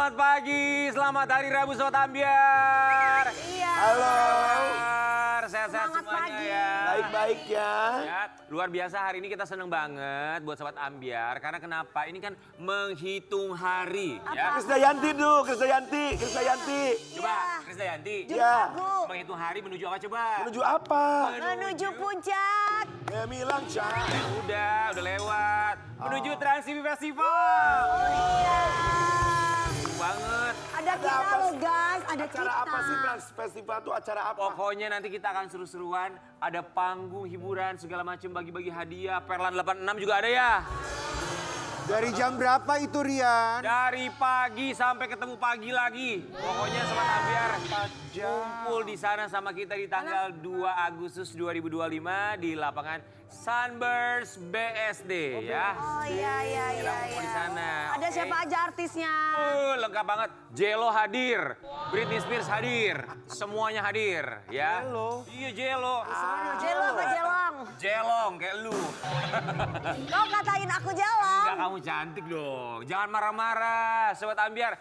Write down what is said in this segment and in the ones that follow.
Selamat pagi, selamat hari Rabu Sobat Ambiar. Iya. Halo. Sehat-sehat Semangat semuanya pagi. ya. Baik-baik ya. Ya, luar biasa hari ini kita seneng banget buat Sobat Ambiar. Karena kenapa? Ini kan menghitung hari. Ya. Krisdayanti dulu, Krisdayanti. Coba, Iya. Krisdayanti. Iya. Menghitung hari menuju apa coba? Menuju apa? Menuju puncak. Gemilang Cah. Udah lewat. Menuju Trans TV Festival. Iya. Banget. Ada kita apa loh sih? guys, ada Acara kita. apa sih Trans Festival itu acara apa? Pokoknya nanti kita akan seru-seruan, ada panggung, hiburan, segala macam bagi-bagi hadiah. Perlan 86 juga ada ya. Dari jam berapa itu Rian? Dari pagi sampai ketemu pagi lagi. Pokoknya Sobat Ambiar kumpul di sana sama kita di tanggal 2 Agustus 2025 di lapangan Sunburst BSD ya. Oh iya. Kita kumpul di sana. Ada oke? siapa aja artisnya? Lengkap banget. Jello hadir, Britney Spears hadir, semuanya hadir ya. Jello? Iya Jello. Jelo apa jelong? Jelong kayak lu. Kau katain aku jelong. Enggak, kamu cantik dong. Jangan marah-marah, Sobat Ambiar.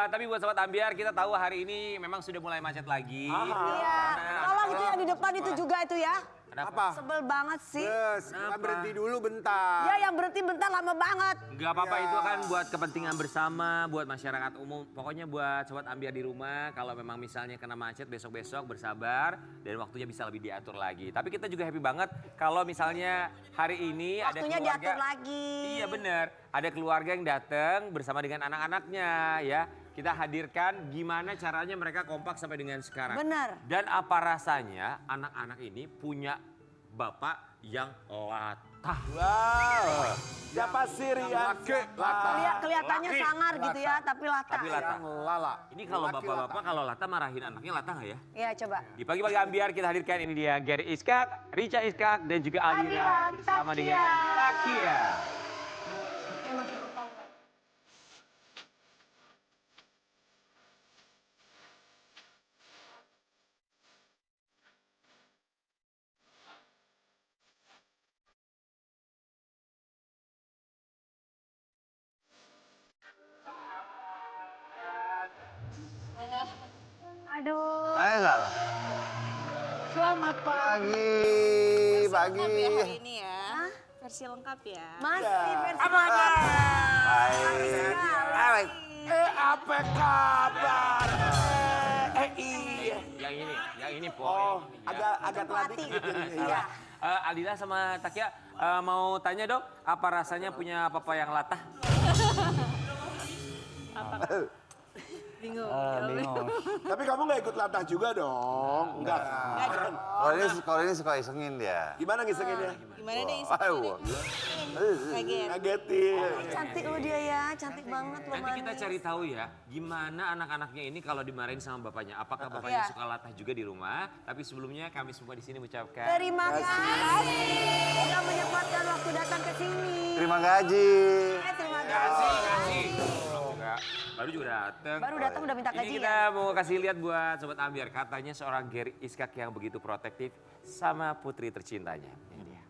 Tapi buat Sobat Ambiar, kita tahu hari ini memang sudah mulai macet lagi. Iya. Tolong itu yang di depan itu juga itu ya. Kenapa? Sebel banget sih. Yes, kita berhenti dulu bentar. Ya yang berhenti bentar lama banget. Enggak apa-apa, itu kan buat kepentingan bersama, buat masyarakat umum. Pokoknya buat Sobat Ambiar di rumah, kalau memang misalnya kena macet besok-besok bersabar dan waktunya bisa lebih diatur lagi. Tapi kita juga happy banget kalau misalnya hari ini ada Waktunya keluarga. diatur lagi. Iya bener, ada keluarga yang datang bersama dengan anak-anaknya ya. Kita hadirkan gimana caranya mereka kompak sampai dengan sekarang. Bener. Dan apa rasanya anak-anak ini punya bapak yang latah. Wow. Siapa sih Rian? Kelihatannya Laki. sangar gitu ya, tapi lata. Tapi latah. Lala. Ini kalau bapak-bapak kalau latah marahin anaknya latah nggak ya? Iya coba. Di pagi-pagi Ambiar kita hadirkan ini dia Gary Iskak, Rica Iskak dan juga Alira bersama dengan Takia. Aduh. Ayo Lala. Selamat pagi. Pagi. Lengkap ya hari ini ya. Versi lengkap ya. Masih versi Baik. Apa kabar? Iya. Yang ini Oh, poin. agak telat Hati. dikit jadinya ya. Iya. Aldila sama Takia mau tanya dong, apa rasanya punya papa yang latah? Bingung. Tapi kamu nggak ikut latah juga dong? Enggak. Kalau ini suka isengin dia. Gimana ngisenginnya? Gimana deh Ayo. kaget. Ngagetin. Cantik lu dia ya, cantik banget lo Nanti kita cari tahu ya, gimana anak-anaknya ini kalau dimarahin sama bapaknya. Apakah bapaknya Iya. suka latah juga di rumah? Tapi sebelumnya kami semua di sini mengucapkan Terima kasih sudah menyempatkan waktu datang ke sini. Terima gaji. Terima kasih. kasih. Enggak, baru juga datang. Baru datang udah minta Ini gaji kita ya. mau kasih lihat buat Sobat Ambiar. Katanya seorang Gary Iskak yang begitu protektif sama putri tercintanya. Ini dia.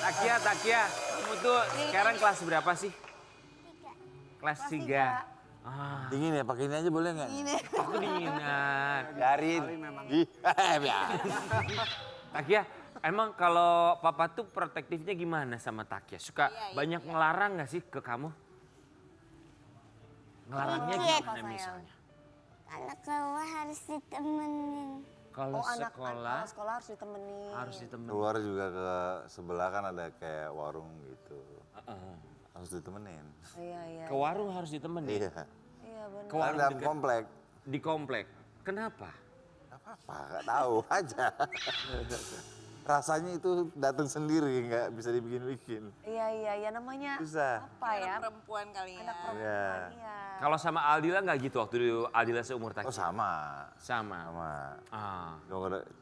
Takia, kamu tuh sekarang kelas berapa sih? Kelas 3. Ah, Dingin ya, pakai ini aja boleh nggak? aku dinginan. Garin. Ya. Takia, emang kalau papa tuh protektifnya gimana sama Takia? Suka banyak ngelarang nggak sih ke kamu? Ngelarangnya gimana misalnya? Kalau keluar harus ditemenin. Kalau Anak sekolah sekolah harus ditemenin. harus ditemenin. Keluar juga ke sebelah kan ada kayak warung gitu. Heeh. Harus ditemenin. Iya. Ke warung harus ditemenin. Iya. Iya benar. Ke warung Dalam dekat- komplek. di komplek. Kenapa? Gak apa-apa, gak tahu aja. Rasanya itu datang sendiri, nggak bisa dibikin-bikin. Iya namanya Susah. apa ya? Anak perempuan kali ya. Anak Iya. perempuan. Iya. Kalau sama Aldila nggak gitu waktu Aldila seumur Takia? Oh sama. Sama. Sama. Ah.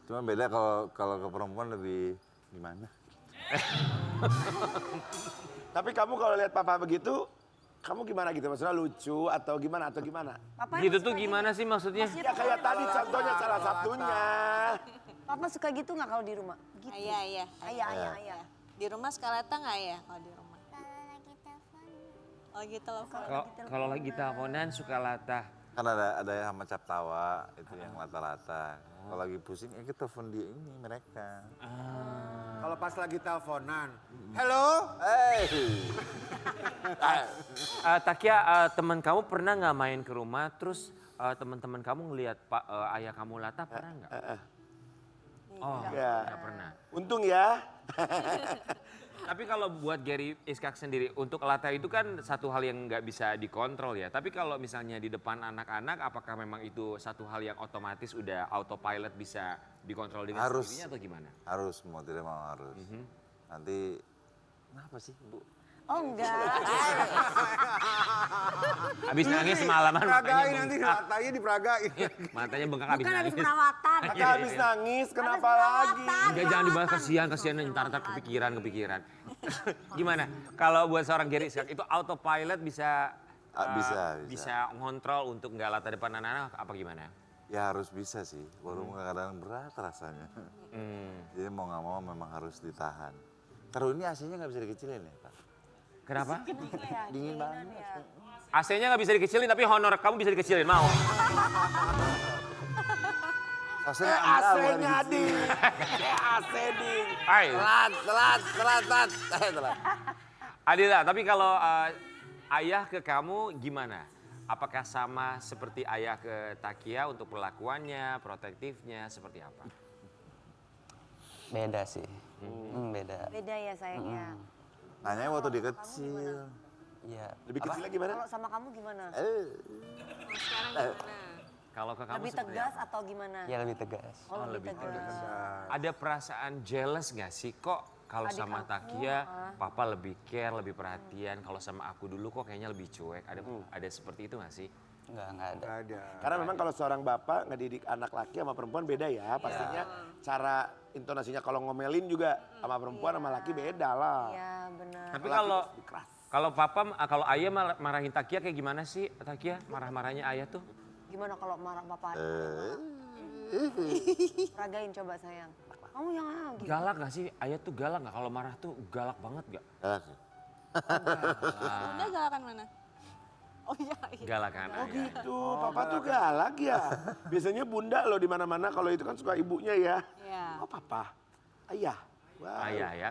Cuma beda kalau ke perempuan lebih gimana? Tapi kamu kalau lihat papa begitu, kamu gimana gitu? Maksudnya lucu atau gimana? Papa Gitu suka tuh gimana sih maksudnya? Ya kayak tadi contohnya salah satunya. Papa suka gitu nggak kalau di rumah? Gitu. Iya. Ayah. Di rumah suka latah nggak ya kalau di rumah? Kalau lagi telepon Lagi telepon. Kalau lagi teleponan suka latah. Kan ada yang sama cap tawa, itu yang lata-lata. Kalau lagi pusing, ya kita telepon dia ini mereka. Kalau pas lagi teleponan, hello? Takia, teman kamu pernah nggak main ke rumah terus teman-teman kamu ngelihat ayah kamu latah pernah nggak? Oh, Ya. nggak pernah. Untung ya. Tapi kalau buat Gary Iskak sendiri, untuk latah itu kan satu hal yang nggak bisa dikontrol ya. Tapi kalau misalnya di depan anak-anak, apakah memang itu satu hal yang otomatis udah autopilot bisa dikontrol dengan Harus. sendirinya atau gimana? Harus, mau tidak mau harus. Nanti, kenapa sih Bu? Oh enggak. Habis nangis semalaman matanya Peragain nanti bengkak. latanya diperagain. Matanya bengkak habis Bukan habis nangis. perawatan. Kakak habis nangis, kenapa lagi? Enggak, jangan dibahas, kasihan ntar kepikiran. Gimana? Kalau buat seorang Gary Iskak itu autopilot bisa Bisa. ngontrol untuk nggak latah depan anak-anak apa gimana? Ya harus bisa sih, walaupun kadang-kadang berat rasanya. Jadi mau nggak mau memang harus ditahan. Kalau ini AC-nya nggak bisa dikecilin ya Pak? Kenapa? Dingin banget. AC-nya nggak bisa dikecilin tapi honor kamu bisa dikecilin, mau? AC-nya ding. AC ding. Hai. Telat. Adila, tapi kalau ayah ke kamu gimana? Apakah sama seperti ayah ke Takia untuk perlakuannya, protektifnya, seperti apa? Beda sih. Beda. Beda ya sayangnya. Nanya waktu dia kecil. Iya. Lebih kecilnya gimana? Kalau sama kamu gimana? Sekarang gimana? Kalau ke kamu Lebih seperti tegas apa? atau gimana? Ya lebih tegas. Oh, lebih tegas. Ada perasaan jealous nggak sih kok kalau Adik sama aku, Takia papa lebih care, lebih perhatian. Kalau sama aku dulu kok kayaknya lebih cuek. Ada seperti itu nggak sih? Enggak ada. Ada. Karena memang kalau seorang bapak ngedidik anak laki sama perempuan beda ya. Pastinya cara intonasinya kalau ngomelin juga sama perempuan sama laki beda lah. Iya benar. Tapi Laki kalau pasti keras. kalau ayah marahin Takia kayak gimana sih Takia? Marah-marahnya ayah tuh? Gimana kalau marah bapak? Ragain coba sayang. Kamu yang gitu. Galak gak sih? Ayah tuh galak gak? Kalau marah tuh galak banget gak? Bunda galakan mana? Oh iya. Galak kan Oh ayah. gitu, papa tuh galak ya. Biasanya bunda loh di mana-mana kalau itu kan suka ibunya ya. Iya. Oh papa, ayah. Wow. Ayah ya.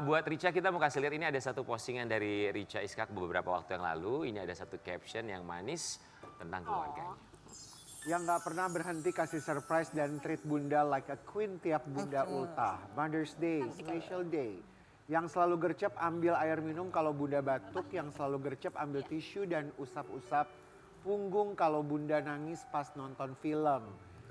Buat Richa kita mau kasih lihat ini ada satu postingan dari Richa Iskak beberapa waktu yang lalu. Ini ada satu caption yang manis tentang keluarganya. Yang nggak pernah berhenti kasih surprise dan treat bunda like a queen tiap bunda ultah. Mother's Day, special day. Yang selalu gercep ambil air minum kalau bunda batuk. Yang selalu gercep ambil tisu dan usap-usap punggung kalau bunda nangis pas nonton film.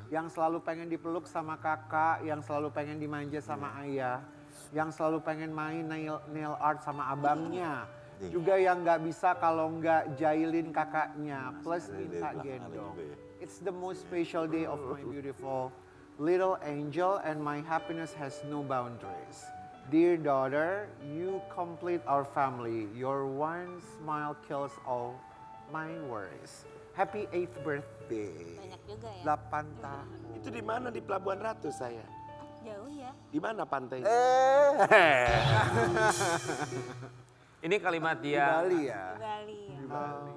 Yang selalu pengen dipeluk sama kakak, yang selalu pengen dimanja sama ayah. Yang selalu pengen main nail art sama abangnya. Juga yang nggak bisa kalau nggak jailin kakaknya, plus minta gendong. It's the most special day of my beautiful little angel and my happiness has no boundaries. Dear daughter, you complete our family. Your one smile kills all my worries. Happy 8th birthday. Banyak juga ya. 8 tahun. Itu di mana di Pelabuhan Ratu saya? Jauh ya. Di mana pantainya? Ini kalimat Di yang Bali ya. Bali ya.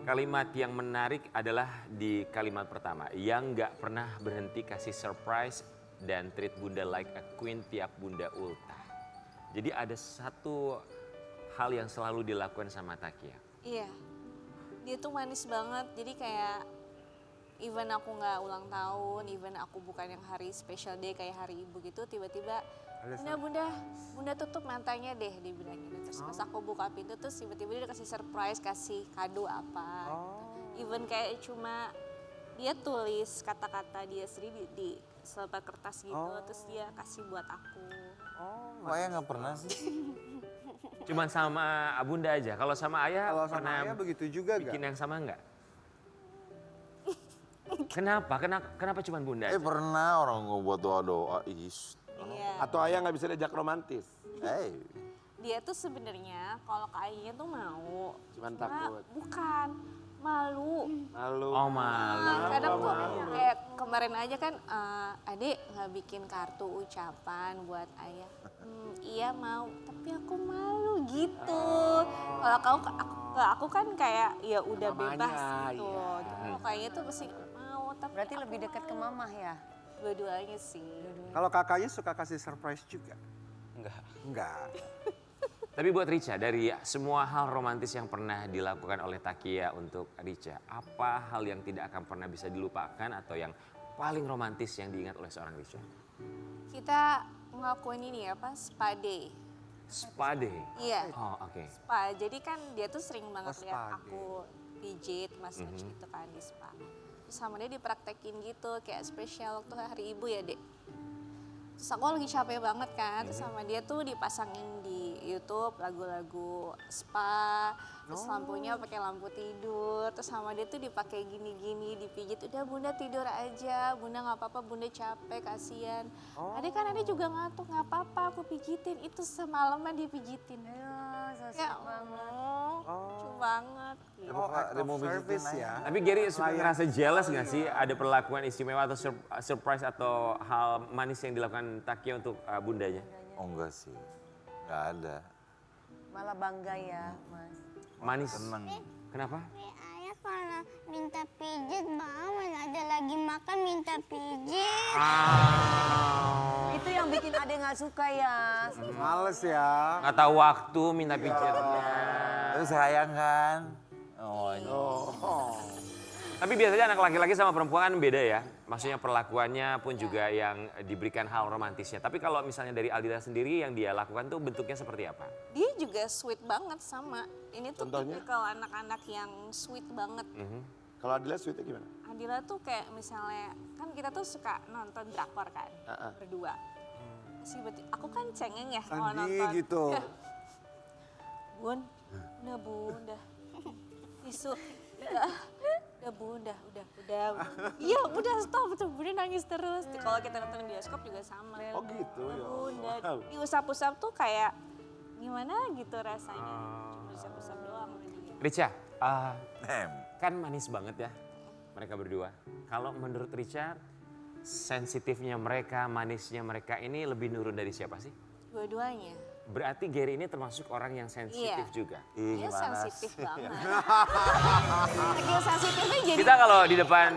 kalimat yang menarik adalah di kalimat pertama. Yang nggak pernah berhenti kasih surprise dan treat bunda like a queen tiap bunda ultah. Jadi ada satu hal yang selalu dilakukan sama Takia. Iya. Dia tuh manis banget. Jadi kayak even aku nggak ulang tahun, even aku bukan yang hari special day kayak hari ibu gitu, tiba-tiba bunda tutup matanya deh, dia bilang gitu. Terus pas aku buka pintu terus tiba-tiba dia kasih surprise, kasih kado apa gitu. Even kayak cuma dia tulis kata-kata dia sendiri di selebar kertas gitu, terus dia kasih buat aku. Kok ayah nggak pernah sih? Cuman sama bunda aja. Kalau sama ayah Kalau sama pernah ayah begitu juga bikin gak? yang sama nggak? Kenapa? Kenapa cuman bunda aja? Pernah orang buat doa-doa. Iya. Atau ayah nggak bisa diajak romantis? Dia tuh sebenarnya kalau ke ayahnya tuh mau. Cuman Cuma takut. bukan, malu. Malu. Oh malu. Kadang tuh kayak kemarin aja kan adik nggak bikin kartu ucapan buat ayah. Iya mau, tapi aku malu gitu. Kalau Nggak, aku kan kayak ya udah Mamanya, bebas gitu. iya. Jadi kayaknya tuh pasti mau, tapi Berarti aku lebih dekat ke mamah ya? dua-duanya sih. Kalau kakaknya suka kasih surprise juga? Enggak. Enggak. Tapi buat Richa, dari semua hal romantis yang pernah dilakukan oleh Takia untuk Richa, apa hal yang tidak akan pernah bisa dilupakan atau yang paling romantis yang diingat oleh seorang Richa? Kita ngelakuin ini ya, pas spa day. Spa day? Iya, Oh, oke. spa. Jadi kan dia tuh sering banget spa lihat day. aku pijit, massage gitu kan di spa. Terus sama dia dipraktekin gitu, kayak spesial waktu hari ibu ya, Dek. Terus aku lagi capek banget kan, terus sama dia tuh dipasangin di YouTube lagu-lagu spa, terus lampunya pakai lampu tidur, terus sama dia tuh dipakai gini-gini, dipijit. Udah Bunda tidur aja, Bunda nggak apa-apa, Bunda capek, kasihan. Adik kan Adik juga ngantuk, nggak apa-apa, aku pijitin. Itu semalaman dia pijitin. Ya, so Ya sweet banget. lucu banget. Gitu. Oh, act Dia mau of service pijitin ya. Tapi Gary suka ngerasa jealous nggak sih ada perlakuan istimewa atau surprise atau hal manis yang dilakukan Takia untuk bundanya? Oh enggak sih, nggak ada. Malah bangga ya, Mas. Manis? Seneng. Kenapa? Tapi ayah kalau minta pijit bawel, ada lagi makan minta pijit. Itu yang bikin Ade nggak suka ya. Males ya. Nggak tahu waktu minta pijatnya. Tapi sayang kan? Oh, Tapi biasanya anak laki-laki sama perempuan kan beda ya. Maksudnya perlakuannya pun juga yang diberikan hal romantisnya. Tapi kalau misalnya dari Aldila sendiri yang dia lakukan tuh bentuknya seperti apa? Dia juga sweet banget sama. Ini tuh Contohnya? tipikal anak-anak yang sweet banget. Kalau Adila sweetnya gimana? Adila tuh kayak misalnya, kan kita tuh suka nonton drakor kan, berdua. Aku kan cengeng ya kalau Sandi nonton. gitu. Ya. Bun, udah bunda. Tisu. Udah bunda, udah. Iya udah stop tuh, bunda nangis terus. Kalau kita nonton di bioskop juga sama. Oh gitu ya. Bunda, Wow. diusap-usap tuh kayak gimana gitu rasanya. Cuma diusap-usap doang sama dia. Richa, Nem. kan manis banget ya mereka berdua. Kalau menurut Richa, sensitifnya mereka, manisnya mereka ini lebih nurun dari siapa sih? Dua-duanya. Berarti Gary ini termasuk orang yang sensitif Iya. juga. Ih, Dia gimana sensitif sih? banget. Saking sensitifnya jadi Kita kalau di depan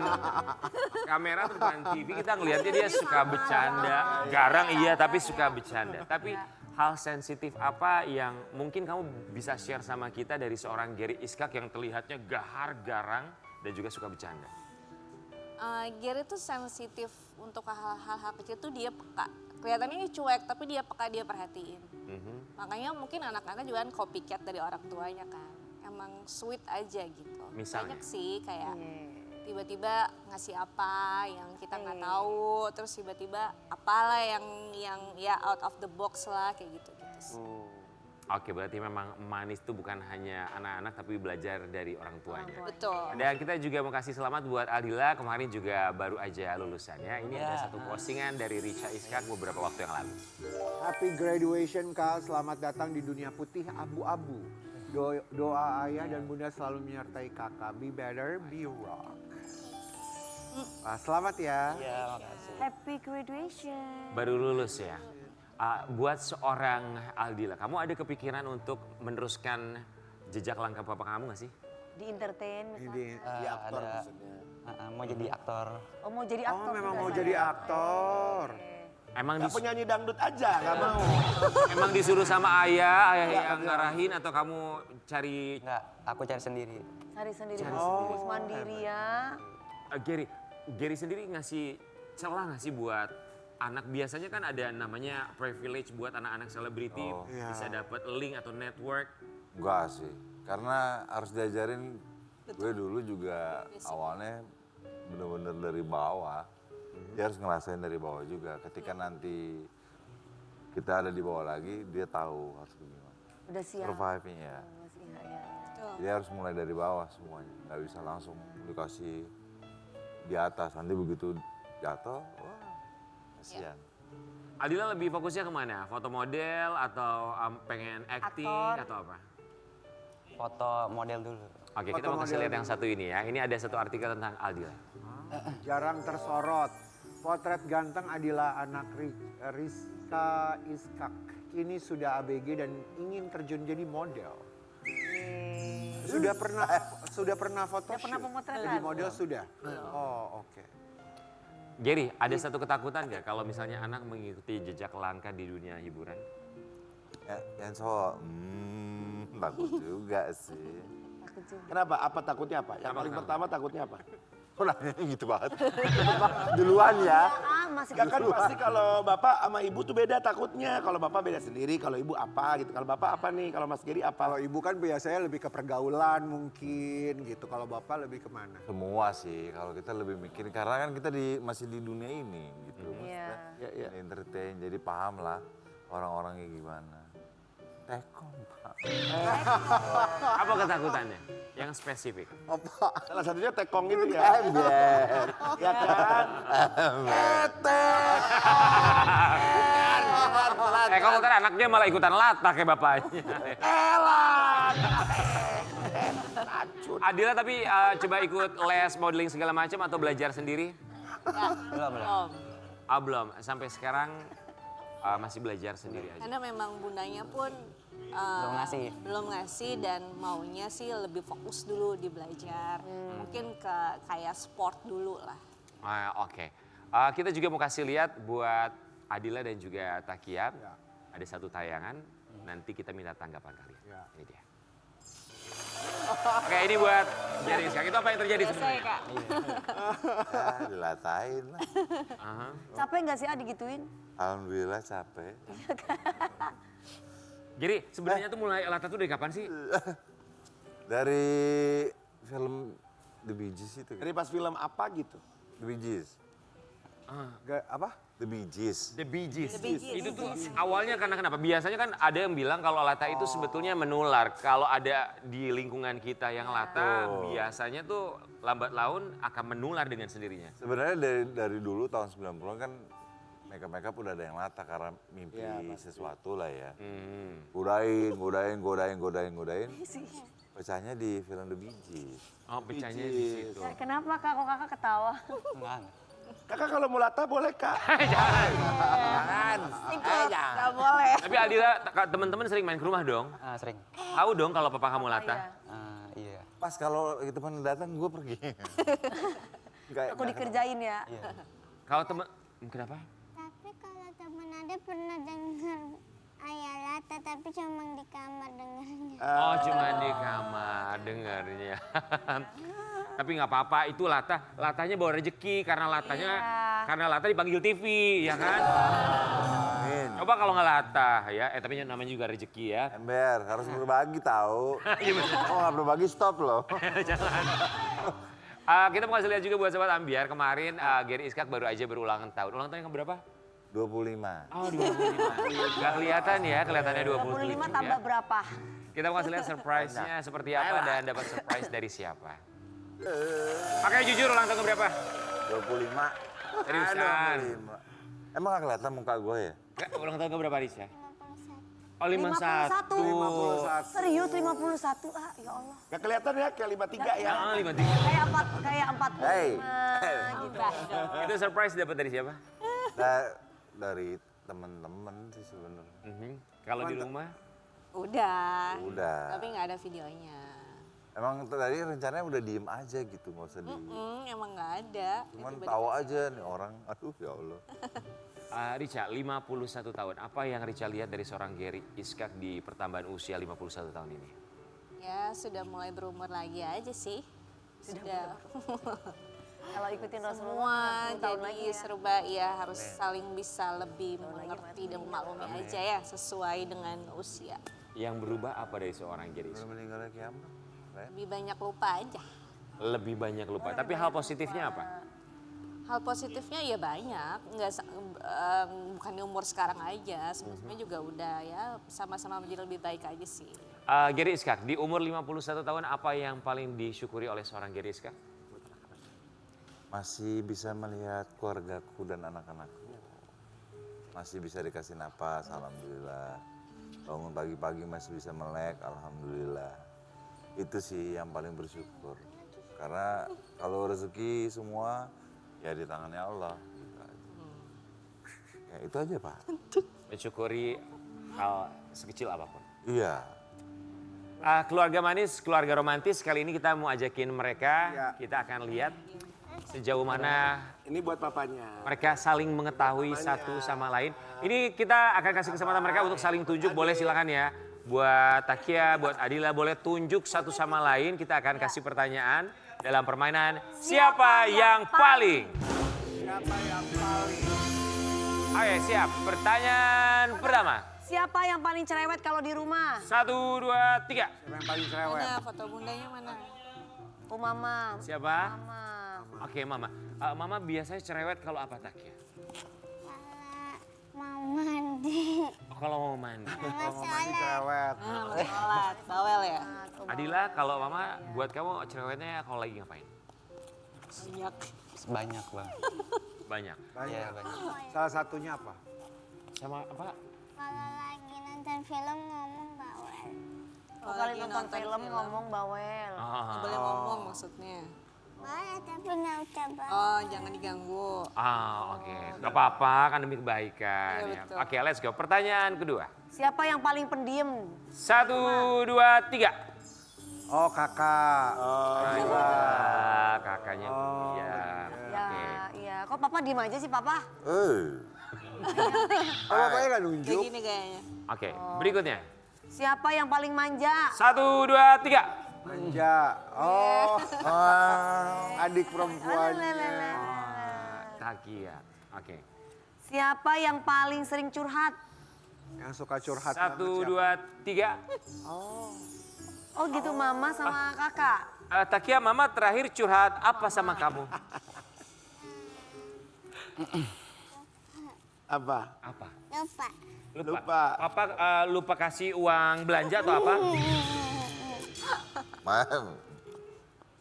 kamera atau depan TV kita ngelihatnya dia suka bercanda. Garang iya tapi suka bercanda. Tapi hal sensitif apa yang mungkin kamu bisa share sama kita dari seorang Gary Iskak yang terlihatnya gahar, garang dan juga suka bercanda? Gary tuh sensitif untuk hal-hal kecil tuh dia peka. Kelihatannya cuek tapi dia peka, dia perhatiin. Makanya mungkin anak-anak juga kan copycat dari orang tuanya kan. Emang sweet aja gitu. Misalnya? Banyak sih kayak tiba-tiba ngasih apa yang kita nggak tahu, terus tiba-tiba apalah yang ya out of the box lah kayak gitu-gitu sih. Oke, berarti memang manis itu bukan hanya anak-anak tapi belajar dari orang tuanya. Betul. Dan kita juga mau kasih selamat buat Aldila, kemarin juga baru aja lulusannya. Ini ada satu postingan dari Richa Iskak beberapa waktu yang lalu. Happy graduation Kak, selamat datang di dunia putih abu-abu. Doa ayah dan bunda selalu menyertai kakak. Be better, be rock. Selamat ya. Iya, makasih. Happy graduation. Baru lulus ya. Buat seorang Aldila, kamu ada kepikiran untuk meneruskan jejak langkah papa kamu gak sih? Di entertain misalnya. Di aktor ada- maksudnya. Mau jadi aktor. Oh mau jadi Oh aktor. memang juga mau saya. jadi aktor. Emang Gak penyanyi dangdut aja, gak mau. emang disuruh sama ayah yang ngarahin atau kamu cari Enggak, aku cari sendiri. Cari sendiri, Cari harus mandiri ya. Gary sendiri ngasih celah nggak sih buat anak? Biasanya kan ada namanya privilege buat anak-anak selebriti bisa dapat link atau network. Enggak sih, karena harus diajarin. Gue dulu juga awalnya bener-bener dari bawah. Dia harus ngerasain dari bawah juga. Ketika nanti kita ada di bawah lagi, dia tahu harus gimana. Udah siap. Survive-nya ya. Iya. Dia harus mulai dari bawah semuanya. Nggak bisa langsung dikasih di atas. Nanti begitu jatuh, wah kasihan. Aldila lebih fokusnya kemana? Foto model atau pengen acting Aktor. atau apa? Foto model dulu. Oke, kita Foto mau kasih model lihat yang satu ini ya. Ini ada satu artikel tentang Aldila. Jarang tersorot. Potret ganteng Adila anak Rizka Iskak. Kini sudah ABG dan ingin terjun jadi model. Sudah pernah foto Sudah pernah shoot? pemotretan? Jadi model sudah? Oh, oke. Gary, ada satu ketakutan nggak kalau misalnya anak mengikuti jejak langkah di dunia hiburan? Ya, yang cowok, takut juga sih. Kenapa? Apa takutnya apa? Yang Apa, paling kenapa? pertama takutnya apa? Kok nanya gitu banget? Duluan ya. Ah, masih Ya kan pasti kalau bapak sama ibu tuh beda takutnya. Kalau bapak beda sendiri, kalau ibu apa gitu. Kalau bapak apa nih? Kalau Mas Gary Kalau apa? ibu kan biasanya lebih ke pergaulan mungkin gitu. Kalau bapak lebih kemana? Semua sih, kalau kita lebih mikir, karena kan kita masih di dunia ini gitu. Iya. Ya, ya. Entertain, jadi paham lah orang-orangnya gimana. Tekong, Pak. Apa ketakutannya? Yang spesifik. Salah satunya tekong itu ya. Ember. Ya kan? Kalau ntar anaknya malah ikutan latah kayak bapaknya. Adila tapi coba ikut les modeling segala macam atau belajar sendiri? Belum. Belum. Sampai sekarang masih belajar sendiri aja. Karena memang bundanya pun belum ngasih dan maunya sih lebih fokus dulu di belajar. Mungkin ke kayak sport dulu lah. Oke. Kita juga mau kasih lihat buat Adila dan juga Takia. Ada satu tayangan, nanti kita minta tanggapan kalian. Ini dia. Oke, ini buat Gary Iskak. Itu apa yang terjadi Biasa ya, sebenarnya? Kak. Ya, dilatain lah. Aha. Capek nggak sih digituin? Alhamdulillah capek. Jadi sebenarnya tuh mulai latah tuh dari kapan sih? Dari film The Bee Gees itu. Dari pas film apa gitu? The Bee Gees. Apa? The Bee Gees. The Bee Gees. The Bee Gees. Itu tuh awalnya karena kenapa? Biasanya kan ada yang bilang kalau latah itu sebetulnya menular. Kalau ada di lingkungan kita yang latah, biasanya tuh lambat laun akan menular dengan sendirinya. Sebenarnya dari dulu tahun 90-an kan makeup udah ada yang latah karena mimpi sesuatu lah ya. Godain. Pecahnya di film The Bee Gees. Oh, pecahnya di situ. Kenapa Kak? Kok Kakak ketawa? Enggak. Kakak kalau mau latah boleh kak? Jangan. Gak boleh. Tapi Adila, teman-teman sering main ke rumah dong? Sering. Tahu dong kalau papa kamu latah? Iya. Pas kalau teman datang gue pergi. Aku dikerjain ya. Kalau teman, kenapa? Tapi kalau temen ada pernah dengar ayah lata tapi cuma di kamar dengarnya. Oh, cuma di kamar dengarnya. Tapi nggak apa-apa, itu latahnya bawa rezeki karena latah dipanggil TV, ya kan? Amin. Coba kalau nggak latah ya, tapi namanya juga rezeki ya. Ember, harus berbagi tahu. Iya bener. Oh nggak berbagi stop loh. Jangan. Kita mau kasih lihat juga buat Sobat Ambiar, kemarin Gary Iskak baru aja berulang tahun. Ulang tahun yang berapa? 25. Oh 25. Gak kelihatan ya, kelihatannya 27 25 tambah ya. berapa? Kita mau kasih lihat surprise-nya seperti apa dan dapat surprise dari siapa. Makanya jujur ulang tahun berapa? 25. Seriusan. 25. Emang gak kelihatan muka gue ya? Ulang tahun berapa Risha? 51. Oh 51. 51. Serius 51? Ya Allah. Gak kelihatan ya kayak 53 ya? 53. Kayak 45 Hey. gitu. Itu surprise dapat dari siapa? Dari temen-temen sih sebenarnya. Kalau di rumah? Udah. Udah. Tapi nggak ada videonya. Emang tadi rencananya udah diem aja gitu, nggak usah di. Emang nggak ada. Cuman Tiba-tiba tahu aja nih orang, aduh ya Allah. Richa, 51 tahun. Apa yang Richa lihat dari seorang Gary Iskak di pertambahan usia 51 tahun ini? Ya sudah mulai berumur lagi aja sih. Sudah. Kalau ikutin Rasulullah Semua 60 tahun jadi lagi ya. serba ya harus saling bisa lebih mengerti dan memaklumi aja ya sesuai dengan usia. Yang berubah apa dari seorang Gary Iskak? Udah meninggalnya kiamat. Lebih banyak lupa aja. Lebih banyak lupa. Tapi hal positifnya apa? Hal positifnya ya banyak, bukan di umur sekarang aja, sebelumnya juga udah ya sama-sama menjadi lebih baik aja sih. Gary Iskak, di umur 51 tahun apa yang paling disyukuri oleh seorang Gary Iskak? Masih bisa melihat keluargaku dan anak-anakku. Masih bisa dikasih napas, alhamdulillah. Bangun pagi-pagi masih bisa melek, alhamdulillah. Itu sih yang paling bersyukur. Karena kalau rezeki semua ya di tangannya Allah. Gitu aja. Ya itu aja Pak. Mensyukuri hal sekecil apapun. Iya. Keluarga manis, keluarga romantis. Kali ini kita mau ajakin mereka. Ya. Kita akan lihat sejauh mana Ini buat papanya. mereka saling mengetahui satu sama lain. Ini kita akan kasih kesempatan mereka untuk saling tunjuk. Boleh silakan ya. Buat Takia, buat Adila boleh tunjuk satu sama lain. Kita akan kasih pertanyaan dalam permainan Siapa yang paling? Siapa yang paling? Oke siap. Pertanyaan pertama. Siapa yang paling cerewet kalau di rumah? 1, 2, 3. Siapa yang paling cerewet? Mana foto bundanya mana? Oh mama. Siapa? Mama. Oke Mama. Mama biasanya cerewet kalau apa Takia? Kalau mau mandi. Oh, kalau mau mandi. Sama Mandi sholat. cerewet. Sholat, bawel ya? Adila kalau Mama buat kamu cerewetnya kalau lagi ngapain? Banyak. Banyak bang. Banyak. Iya Banyak. banyak. Salah satunya apa? Sama apa? Kalau lagi nonton film ngomong bawel. Oh, kali nonton film ngomong bawel. Nggak boleh ngomong maksudnya. Boleh tapi nggak usah bawel. Oh, jangan diganggu. Oke. Gak apa-apa kan demi kebaikan. Iya, Ya. betul. Oke let's go. Pertanyaan kedua. Siapa yang paling pendiam? 1, 2, 3. Oh kakak. Kakaknya. Oh, Iya. Ya, Oke. iya. Kok papa diem aja sih papa? Oh bapaknya nggak Kayak nunjuk. gini kayaknya. Oke. Berikutnya. Siapa yang paling manja? 1, 2, 3. Manja. Oh. Adik perempuannya. Takia. Oke. Siapa yang paling sering curhat? Yang suka curhat. 1, sama 2, 3. Oh gitu mama sama kakak. Takia, Mama terakhir curhat apa sama kamu? Apa? Apa? Lupa. Lupa. Papa lupa kasih uang belanja atau apa? Mam.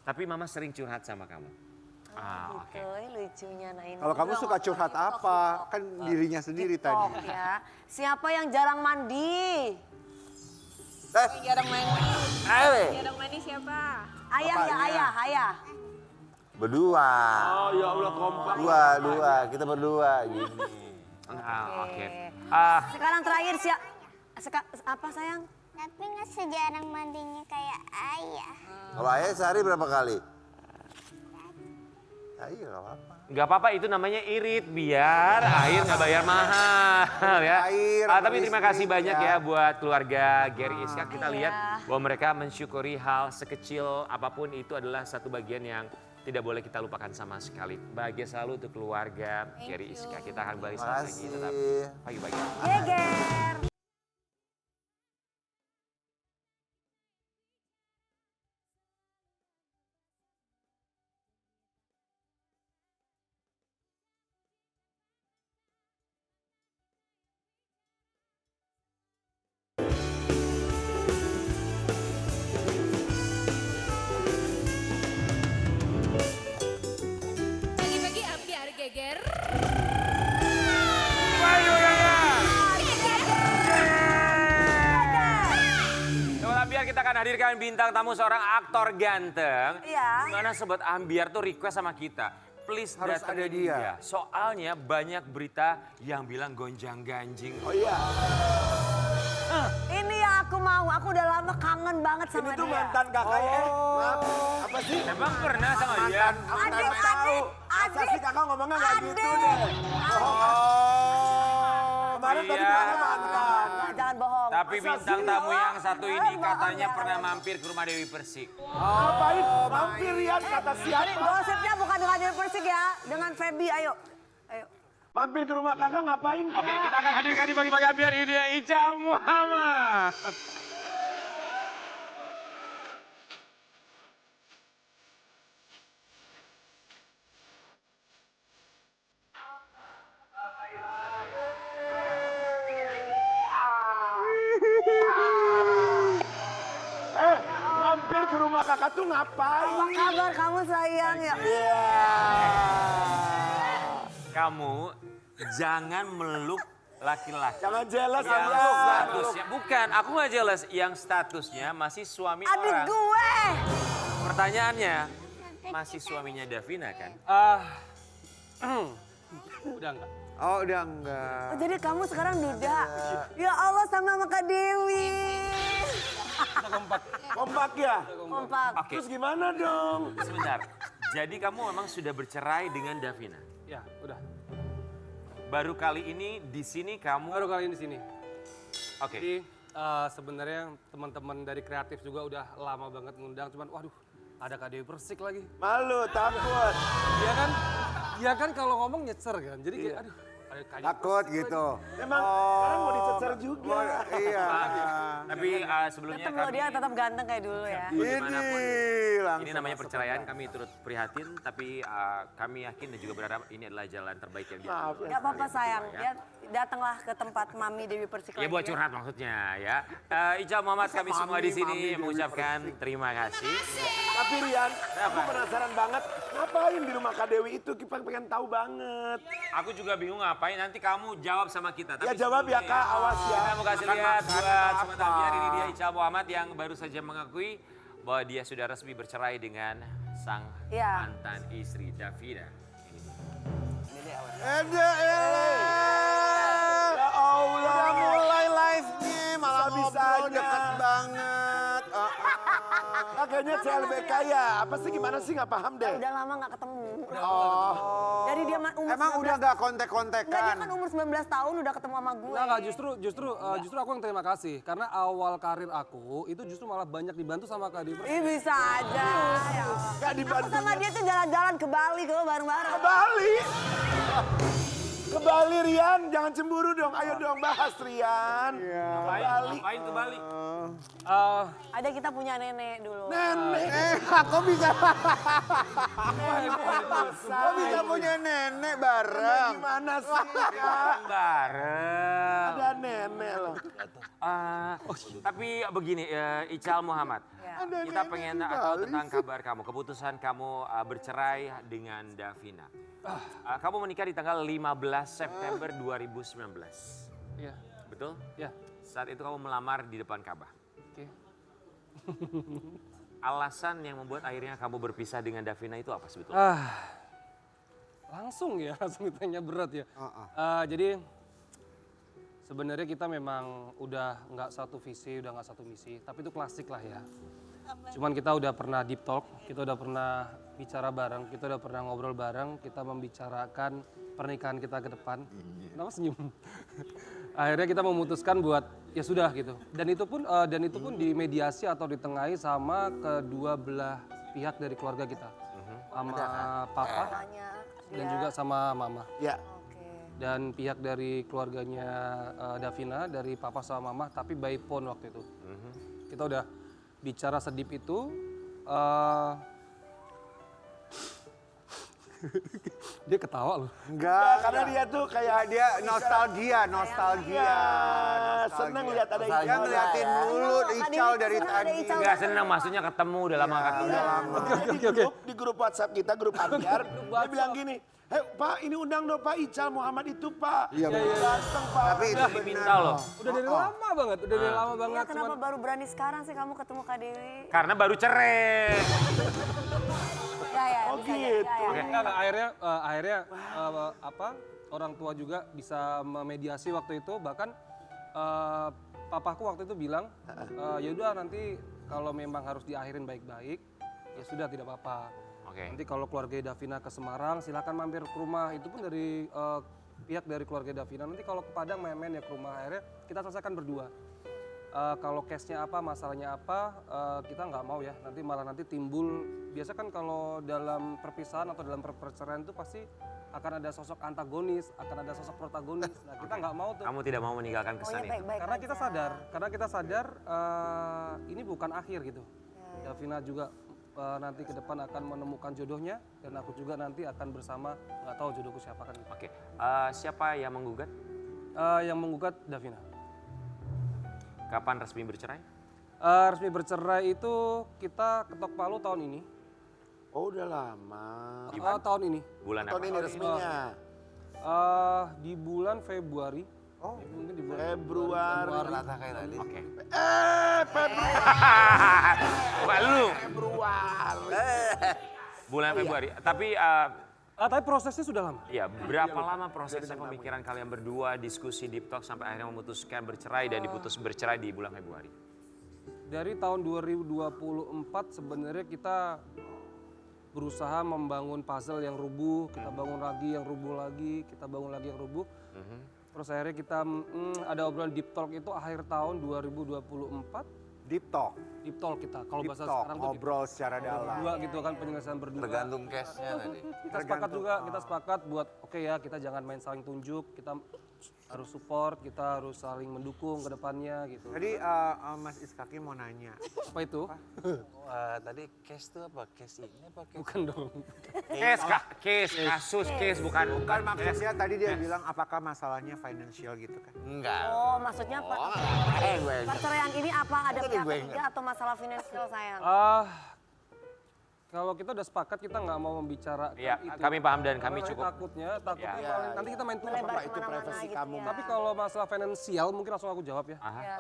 Tapi Mama sering curhat sama kamu. Oke. Lucunya nah ini. Kalau kamu suka curhat apa? Kan dirinya sendiri tadi. Ya. Siapa yang jarang mandi? Jarang mandi. Jarang mandi siapa? Ayah ya ayah. Berdua. Oh ya Allah kompak. Dua. Kita berdua gini. Oke. Sekarang terakhir apa sayang? Tapi nggak sejarang mandinya kayak ayah. Kalau ayah sehari berapa kali? Ya iya gak apa-apa. Nggak apa-apa itu namanya irit biar air nggak bayar mahal ya. Air, Tapi terima kasih listrik, banyak ya buat keluarga Gary Iska. Kita Iya. lihat bahwa mereka mensyukuri hal sekecil apapun itu adalah satu bagian yang tidak boleh kita lupakan sama sekali. Bahagia selalu untuk keluarga Gary Iska. Kita akan kembali Terima saat lagi tetap kasih. pagi-pagi. Geger. Pagi-pagi ambiar geger. Sobat Ambiar kita akan hadirkan bintang tamu seorang aktor ganteng. Iya. Dimana Sobat Ambiar tuh request sama kita. Please Harus datangin ada dia. Soalnya banyak berita yang bilang gonjang ganjing. Oh iya. Ini yang aku mau. Aku udah lama kangen banget sama Ini dia. tuh mantan kakaknya. Maaf. Apa sih? Emang pernah sama dia? Aku Adik, nggak tahu. Masa adik, sih kakak ngomongnya nggak gitu adik. deh. Kemarin tadi Iya. bilangnya mantan. Jangan bohong. Tapi Masa bintang sih? tamu yang satu ini Bohong katanya ya. pernah mampir ke rumah Dewi Persik. Ngapain? Mampir ya kata siapa? Gosipnya bukan dengan Dewi Persik ya. Dengan Feby, ayo. Ayo. Mampir ke rumah kakak ngapain? Oke, kita akan hadirkan di pagi-pagi Ambiar ini Ica Muhammad. Mampir ke rumah kakak tuh ngapain? Apa kabar kamu sayang ya? Kamu jangan meluk laki-laki. Jangan jealous Yang sama lu. statusnya, bukan, aku nggak jelas. Yang statusnya masih suami Adik orang. gue. Pertanyaannya, masih suaminya Davina kan? Udah enggak? Oh udah enggak. Oh, jadi kamu sekarang duda. Ya Allah sama Kak Dewi. Kita kompak. Kompak ya? Kompak. Oke, Terus gimana dong? sebentar. Jadi kamu memang sudah bercerai dengan Davina. Ya, udah. Baru kali ini di sini kamu. Baru kali ini di sini. Oke. Jadi sebenarnya teman-teman dari kreatif juga udah lama banget ngundang, cuman waduh ada Kak Dewi Persik lagi. Malu, takut. Dia kan kalau ngomong nyecer kan, jadi kayak aduh ada Kak Dewi Takut Persik gitu. Emang sekarang mau dicecer juga. Iya. Tapi sebelumnya Ketemu dia tetap ganteng kayak dulu ya. dimanapun, langsung ini namanya masuk perceraian, ke kami turut prihatin, tapi kami yakin dan juga berharap ini adalah jalan terbaik yang dia. Maaf ya. Gak apa-apa sayang, ya datanglah ke tempat Mami Dewi Persik Ya lagi buat curhat maksudnya ya. Ica Muhammad kami semua di sini mengucapkan terima kasih. Tapi Rian, aku penasaran banget. Ngapain di rumah Kak Dewi itu? Kita pengen tahu banget. Aku juga bingung ngapain, nanti kamu jawab sama kita. Ya jawab ya Kak, awas ya. Kita mau kasih lihat buat Sobat Ambiar, ini dia Ica Muhammad yang baru saja mengakui bahwa dia sudah resmi bercerai dengan sang Ya. mantan istri Davina. Ada ya. Ya Allah. Udah mulai live-nya, malah Bisa-bisanya. ngobrol deket banget. Kayaknya CLBK ya. Apa sih gimana sih nggak paham deh. Udah lama gak ketemu. Oh. Dari dia umur Emang 19 udah gak Enggak, dia kontek-kontekan? kan umur 19 tahun udah ketemu sama gue. Enggak, justru aku yang terima kasih. Karena awal karir aku itu justru malah banyak dibantu sama Kak Dewi Persik. Ih bisa aja. Ya. Gak Aku dibantu. sama dia tuh jalan-jalan ke Bali kok bareng-bareng. Ke Bali. Ke Bali Rian, jangan cemburu dong. Ayo dong bahas Rian. Bali. Ngapain ke Bali? Ada kita punya nenek dulu. Nenek. Kok bisa? Kok bisa punya nenek bareng? Gimana sih Kak? Bareng. Ada nenek loh. Tapi begini, Ical Muhammad. Ya. Kita pengen tahu tentang kabar kamu, keputusan kamu bercerai dengan Davina. Kamu menikah di tanggal 15 September 2019. Iya, Betul? iya. Saat itu kamu melamar di depan Ka'bah. Oke. Alasan yang membuat akhirnya kamu berpisah dengan Davina itu apa sebetulnya? Langsung ditanya berat ya. Jadi sebenarnya kita memang udah nggak satu visi, udah nggak satu misi, tapi itu klasik lah ya. Cuman kita udah pernah deep talk, kita udah pernah bicara bareng, kita udah pernah ngobrol bareng, kita membicarakan pernikahan kita ke depan. Kenapa senyum? Akhirnya kita memutuskan buat ya sudah gitu. Dan itu pun dimediasi atau ditengahi sama kedua belah pihak dari keluarga kita. Sama papa dan juga sama mama. Ya. Dan pihak dari keluarganya Davina, dari papa sama mama, tapi by phone waktu itu. Kita udah bicara sedip itu. Dia ketawa loh. Enggak, Karena dia tuh kayak dia nostalgia. seneng lihat ada Dia Ical. ngeliatin mulu Ical dari tadi. Enggak senang, maksudnya ketemu udah lama nggak ketemu. Di grup WhatsApp kita, grup Ambiar, dia bilang gini, "Hei Pak, ini undang dong Pak Ical Muhammad itu Pak." Iya, bener. Datang Pak. Tapi itu Minta loh. Udah dari lama banget, udah dari lama Iya, banget. kenapa baru berani sekarang sih kamu ketemu Kak Dewi? Karena baru cerai. Oh gitu. Enggak, akhirnya orang tua juga bisa memediasi waktu itu, bahkan papaku waktu itu bilang ya udah nanti kalau memang harus diakhirin baik-baik ya sudah tidak apa-apa. Oke. Nanti kalau keluarga Davina ke Semarang silakan mampir ke rumah, itu pun dari pihak dari keluarga Davina. Nanti kalau ke Padang main-main ya ke rumah, akhirnya kita selesaikan berdua. Kalau case-nya apa, masalahnya apa, kita nggak mau ya. Nanti timbul, biasa kan kalau dalam perpisahan atau dalam perceraian itu pasti akan ada sosok antagonis, akan ada sosok protagonis. Nah kita nggak mau tuh. Kamu tidak mau meninggalkan kesan itu. Baik-baik Karena aja. kita sadar ini bukan akhir gitu. Davina juga nanti ke depan akan menemukan jodohnya, dan aku juga nanti akan bersama, nggak tahu jodohku siapa kan. Oke. Siapa yang menggugat? Yang menggugat Davina. Kapan resmi bercerai? Resmi bercerai itu kita ketok palu tahun ini. Oh udah lama. Tahun ini. Bulan apa? Tahun ini resminya. Di bulan Februari. Oh, mungkin di bulan Februari. Rata kayak tadi. Oke. Februari. Bukan lu. Februari. Bulan Februari. Tapi tapi prosesnya sudah lama. ya berapa lama prosesnya pemikiran kalian berdua, diskusi deep talk sampai akhirnya memutuskan bercerai dan diputus bercerai di bulan Februari? Dari tahun 2024 sebenarnya kita berusaha membangun puzzle yang rubuh, kita bangun lagi yang rubuh lagi, kita bangun lagi yang rubuh. Terus akhirnya kita ada obrolan deep talk itu akhir tahun 2024. Deep talk. Deep talk kita, kalau Deep bahasa talk, sekarang tuh deep ngobrol secara talk. dalam. Berdua gitu kan, penyelesaian berdua. Tergantung case-nya tadi. Kita sepakat juga, kita sepakat buat oke ya kita jangan main saling tunjuk, kita harus support, kita harus saling mendukung ke depannya gitu. Tadi Mas Iskaki mau nanya. Apa itu? Tadi case itu apa? Case ini apa case? Bukan dong. Kasus, bukan. Bukan maksudnya tadi dia bilang apakah masalahnya financial gitu kan? Enggak. Oh, maksudnya gue. perceraian ini apa ada Tadi pihak gue ketiga atau masalah finansial sayang? Kalau kita udah sepakat kita nggak mau membicarakan Iya, itu. kami paham dan kami Karena cukup. takutnya Ya. paling- nanti kita main tuh. Melebar Pak, itu kemana-mana privasi gitu kamu. ya. Tapi kalau masalah finansial mungkin langsung aku jawab ya. Aha. Ya.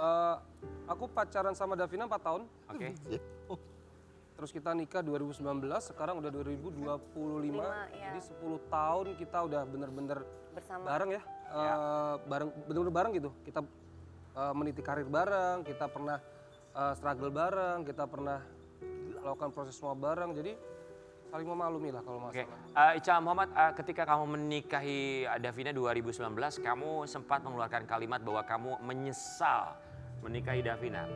Aku pacaran sama Davina 4 tahun. Oke. Terus kita nikah 2019, sekarang udah 2025. Iya. Jadi 10 tahun kita udah bener-bener Bersama. bareng ya. Bareng, bener-bener bareng gitu. Kita meniti karir bareng, kita pernah struggle bareng, kita pernah melakukan proses semua bareng. Jadi saling memaklumi lah kalau Oke, masalah. Ica Muhammad, ketika kamu menikahi Davina 2019, kamu sempat mengeluarkan kalimat bahwa kamu menyesal menikahi Davina.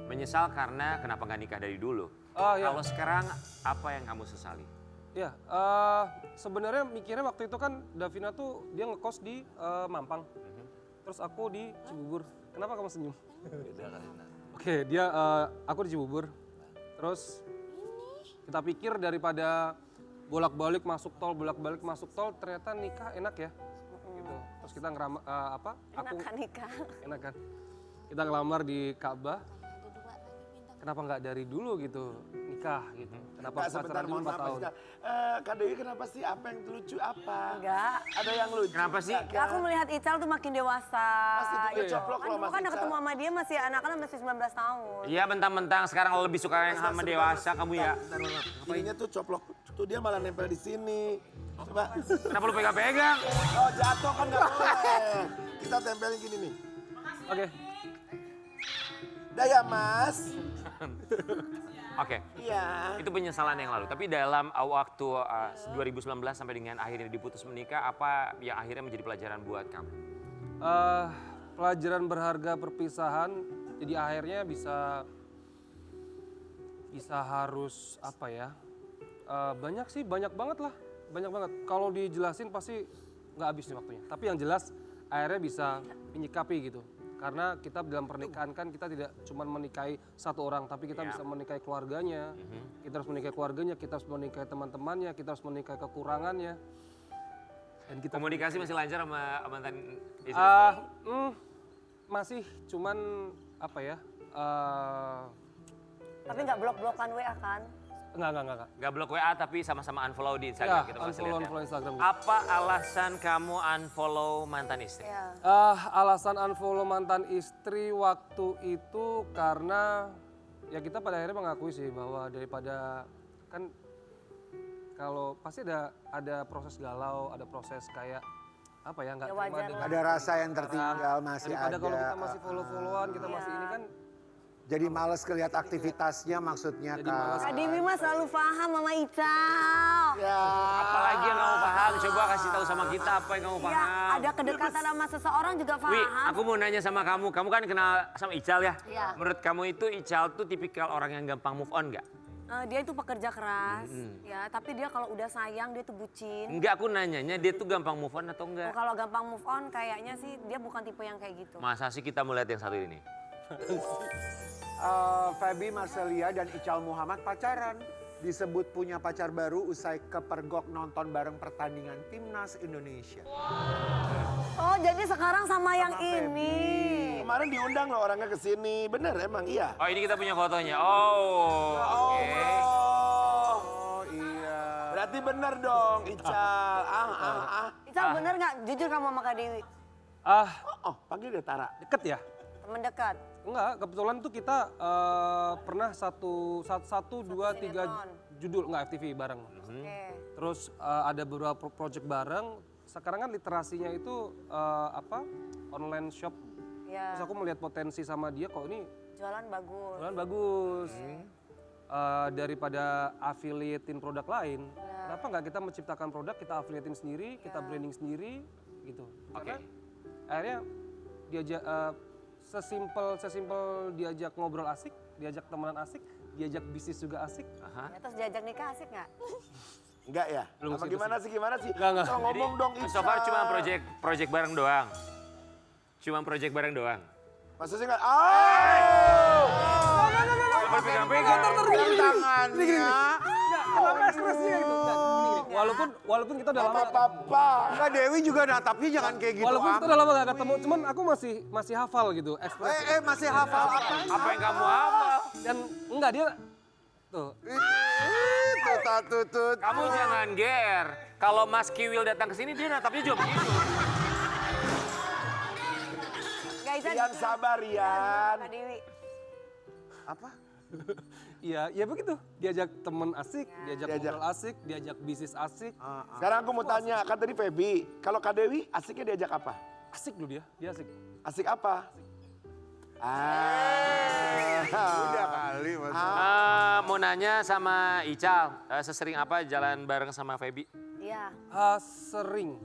Menyesal karena kenapa nggak nikah dari dulu? Iya. Kalau sekarang, apa yang kamu sesali? Ya, sebenarnya mikirnya waktu itu kan Davina tuh dia ngekos di Mampang. Terus aku di Cibubur. Kenapa kamu senyum? Beda kali nah. Oke, aku di Cibubur. Terus kita pikir daripada bolak-balik masuk tol, ternyata nikah enak ya. Gitu. Terus kita aku Enakan nikah. enak kan. Kita ngelamar di Ka'bah. Kenapa nggak dari dulu gitu nikah gitu? Kenapa Nggak, sebentar, pacaran dulu mohon 4 maaf, tahun? Iska. Kak Dewi kenapa sih? Apa yang lucu apa? Enggak. Ada yang lucu? Kenapa sih? Nggak, Aku melihat Ical tuh makin dewasa. Mas itu Gitu. coplok Kan loh dulu Mas kan udah Ical. ketemu sama dia masih anak-anak masih 19 tahun. Iya, mentang-mentang sekarang lebih suka yang sama dewasa kamu ya. Ininya tuh coplok, tuh dia malah nempel di sini. Coba. Kenapa lu pegang-pegang? Oh jatuh kan nggak boleh. Kita tempelin gini nih. Oke. Dah ya Mas. Oke. Iya. Itu penyesalan yang lalu. Tapi dalam waktu 2019 sampai dengan akhirnya diputus menikah, apa yang akhirnya menjadi pelajaran buat kamu? Pelajaran berharga perpisahan, jadi akhirnya bisa harus apa ya? Banyak sih, banyak banget lah, banyak banget. Kalau dijelasin pasti nggak habis nih waktunya. Tapi yang jelas akhirnya bisa menyikapi gitu. Karena kita dalam pernikahan kan kita tidak cuma menikahi satu orang, tapi kita bisa menikahi keluarganya. Kita harus menikahi keluarganya, kita harus menikahi teman-temannya, kita harus menikahi kekurangannya. Dan kita Komunikasi masih lancar sama mantan istri? masih cuman apa ya? Tapi nggak blok-blokan WA kan? Enggak. Gak blok WA tapi sama-sama unfollow di Instagram. Ya, Kita masih lihat ya. unfollow Instagram. Apa alasan kamu unfollow mantan istri? Iya. Alasan unfollow mantan istri waktu itu karena ya kita pada akhirnya mengakui sih bahwa daripada kan kalau pasti ada proses galau, ada proses kayak apa ya nggak Ya, terima wajar dengan lah. Ada rasa yang tertinggal masih daripada ada. kalau kita masih follow-followan, kita masih ini kan Jadi males ngeliat aktivitasnya maksudnya Jadi Kak. males. Kak Dewi mah selalu paham sama Ical. Ya. Apalagi yang kamu paham? Coba kasih tahu sama kita apa yang kamu Ya, paham. ada kedekatan sama seseorang juga paham. Wi, aku mau nanya sama kamu. Kamu kan kenal sama Ical ya? Iya. Menurut kamu itu Ical tuh tipikal orang yang gampang move on nggak? Dia itu pekerja keras, ya. Tapi dia kalau udah sayang dia tuh bucin. Enggak, aku nanyanya dia tuh gampang move on atau Oh, enggak? kalau gampang move on kayaknya sih dia bukan tipe yang kayak gitu. Masa sih kita melihat yang satu ini? Feby Marcelia dan Ical Muhammad pacaran. Disebut punya pacar baru usai kepergok nonton bareng pertandingan Timnas Indonesia. Oh, jadi sekarang sama yang Feby. ini. Kemarin diundang loh orangnya ke sini. Bener emang iya. Oh, ini kita punya fotonya. Oh, oke. Oh iya. Berarti bener dong Ical. Ical bener nggak? Jujur kamu sama Kak Dewi? Oh, panggil dia Tara. deket ya? Temen dekat. Enggak, kebetulan tuh kita pernah satu dua tiga judul nggak FTV bareng. Oke. Terus ada beberapa project bareng. Sekarang kan literasinya itu online shop. Ya. Terus aku melihat potensi sama dia kok ini Jualan bagus. Jualan bagus. Daripada affiliatein produk lain, kenapa nggak kita menciptakan produk, kita affiliatein sendiri, kita branding sendiri, gitu. Oke. Akhirnya diajak sesimpel diajak ngobrol asik, diajak temenan asik, diajak bisnis juga asik. Ya, terus diajak nikah asik nggak? Enggak ya? Belum Apa situ gimana sih? Gimana sih? Enggak. Kalau ngomong dong So far cuma project bareng doang. Cuma project bareng doang. Masa sih enggak? Oh! Pegang-pegang. Tangannya. Kenapa ekspresinya gitu? Walaupun kita udah lama. Papa. Enggak, Dewi juga natapnya jangan kayak gitu. Walaupun kita udah lama gak ketemu, cuman aku masih hafal gitu ekspresi. Masih hafal apa? Apa yang kamu hafal? Dan enggak dia tuh. Tutut. Kamu jangan GR. Kalau Mas Kiwil datang ke sini dia natapnya juga begitu. Nggak, Ica, Rian sabar, Rian. Kak Dewi. Apa? Iya, ya begitu. Diajak temen asik, diajak ngobrol asik, diajak bisnis asik. Sekarang aku mau tanya, kan tadi Feby. Kalau Kak Dewi asiknya diajak apa? Asik loh dia asik. Asik apa? Udah kali Mas. Mau nanya sama Ical, sesering apa jalan bareng sama Feby? Iya. Sering,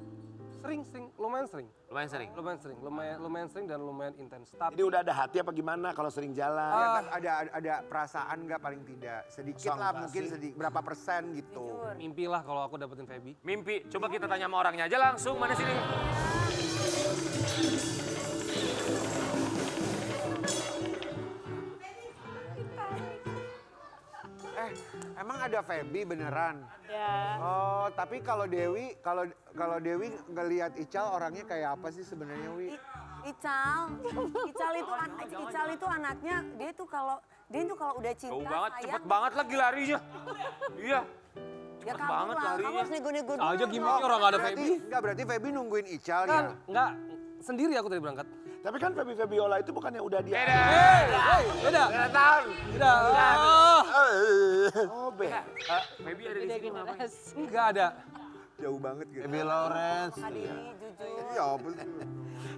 lumayan sering. Lumayan sering. Lumayan sering dan lumayan intens. Tapi Jadi udah ada hati apa gimana kalau sering jalan? Ya kan ada perasaan nggak paling tidak? Sedikit lah mungkin berapa persen gitu. mimpi lah kalau aku dapetin Feby. Mimpi, coba kita tanya sama orangnya aja langsung, mana sini? Emang ada Feby beneran? Ya. Oh, tapi kalau Dewi ngelihat Ical orangnya kayak apa sih sebenarnya, Wi? Ical itu anaknya dia tuh kalau udah cinta Jauh banget, sayang, cepet banget lagi larinya. Iya. ya cepet kamu banget lah, larinya. kamu harus nego-nego dulu. Aja gimmick orang gak ada Feby. Berarti Feby nungguin Ical Kan ya? enggak sendiri aku tadi berangkat. Tapi kan Feby Febiola itu bukannya udah dia. Beda. Beda. Beda tahun. Beda. Oh, beda. Feby ada di sini ngapain? Enggak ada. Jauh banget gitu. Baby Lawrence. Kak Dewi, jujur. Ya apa sih?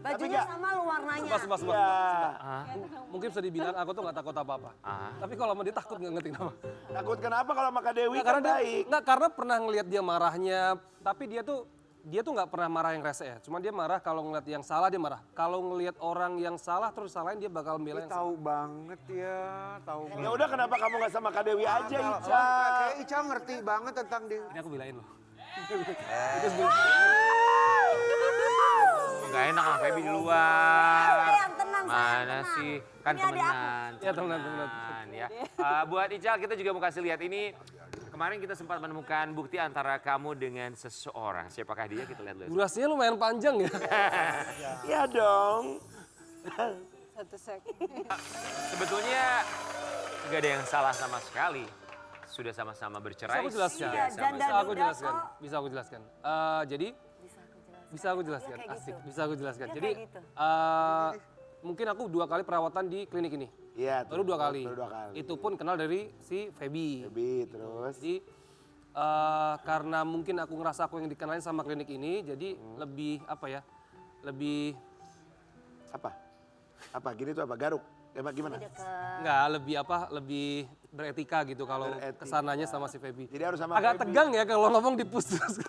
Bajunya sama lu warnanya. Sumpah. Ya. Mungkin bisa dibilang aku tuh gak takut apa-apa. Tapi kalau sama dia takut gak ngerti kenapa. Takut kenapa kalau sama Kak Dewi Nggak, kan baik? karena pernah ngelihat dia marahnya, tapi dia tuh nggak pernah marah yang rese ya. Cuma dia marah kalau ngeliat yang salah dia marah. Kalau ngelihat orang yang salah terus salahin dia bakal membela yang salah. Tahu banget ya, tahu Ya banget. udah kenapa kamu gak sama Kak Dewi aja, Oh, Ica? kayak Ical ngerti banget tentang dia. Ini aku belain loh. Gak enak sama Feby di luar. Sayang, tenang, sayang, Mana tenang. sih? Kan Ini adik aku. temenan. Ya, temenan. Ya. Buat Ical kita juga mau kasih lihat ini. Kemarin kita sempat menemukan bukti antara kamu dengan seseorang. Siapakah dia? Kita lihat dulu. Durasinya lumayan panjang ya. Ya dong. Satu sek. Sebetulnya gak ada yang salah sama sekali. Sudah sama-sama bercerai. Bisa aku jelaskan. Iya, janda Bisa aku duda jelaskan. kok. Bisa aku jelaskan. Jadi bisa aku jelaskan. Dia kayak Asik. gitu. Bisa aku jelaskan. Dia Jadi kayak gitu. mungkin aku 2 kali perawatan di klinik ini. Iya. Baru 2 kali. Baru 2 kali. Itu pun kenal dari si Feby. Feby terus. Jadi karena mungkin aku ngerasa aku yang dikenalin sama klinik ini, jadi lebih apa ya? Lebih Apa? Apa gini tuh apa? Garuk? Gimana? enggak lebih apa? Lebih beretika gitu kalau Beretika. kesananya sama si Feby. Jadi harus sama Agak Feby. tegang ya kalau ngomong di push terus.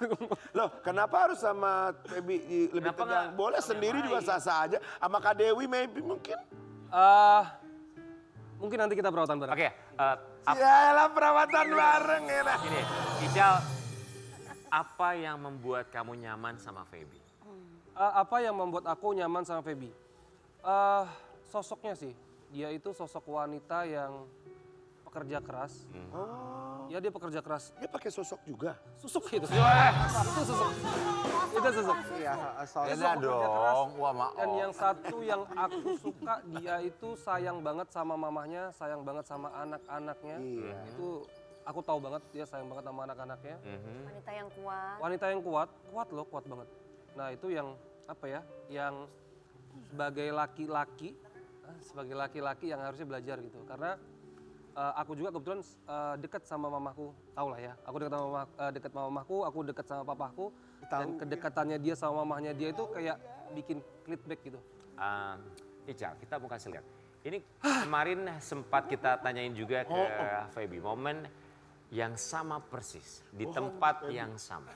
Loh, kenapa harus sama Feby lebih Kenapa tegang? nggak Boleh sama yang sendiri juga lain? sah-sah aja. Sama Kak Dewi maybe mungkin. Mungkin nanti kita perawatan bareng. Oke, Yalah perawatan bareng ya. Nah. ini Ical, apa yang membuat kamu nyaman sama Feby? Apa yang membuat aku nyaman sama Feby? Sosoknya sih. Dia itu sosok wanita yang pekerja keras. Ya dia pekerja keras. Dia pakai sosok juga. Susuk gitu. Itu susuk. Itu susuk. Iya, soalnya Beda dong. Wah maaf. Dan yang satu yang aku suka dia itu sayang banget sama mamahnya, sayang banget sama anak-anaknya. Iya. Itu aku tahu banget dia sayang banget sama anak-anaknya. Wanita yang kuat. Wanita yang kuat banget. Nah itu yang apa ya, yang sebagai laki-laki yang harusnya belajar gitu. Karena aku juga kebetulan dekat sama mamaku, tau lah ya. Aku dekat sama mamaku, aku dekat sama papaku. Dan kedekatannya dia sama mamahnya dia itu kayak bikin clickback gitu. Ical, kita mau kasih lihat. Ini kemarin sempat kita tanyain juga ke Feby, momen yang sama persis, di tempat yang sama.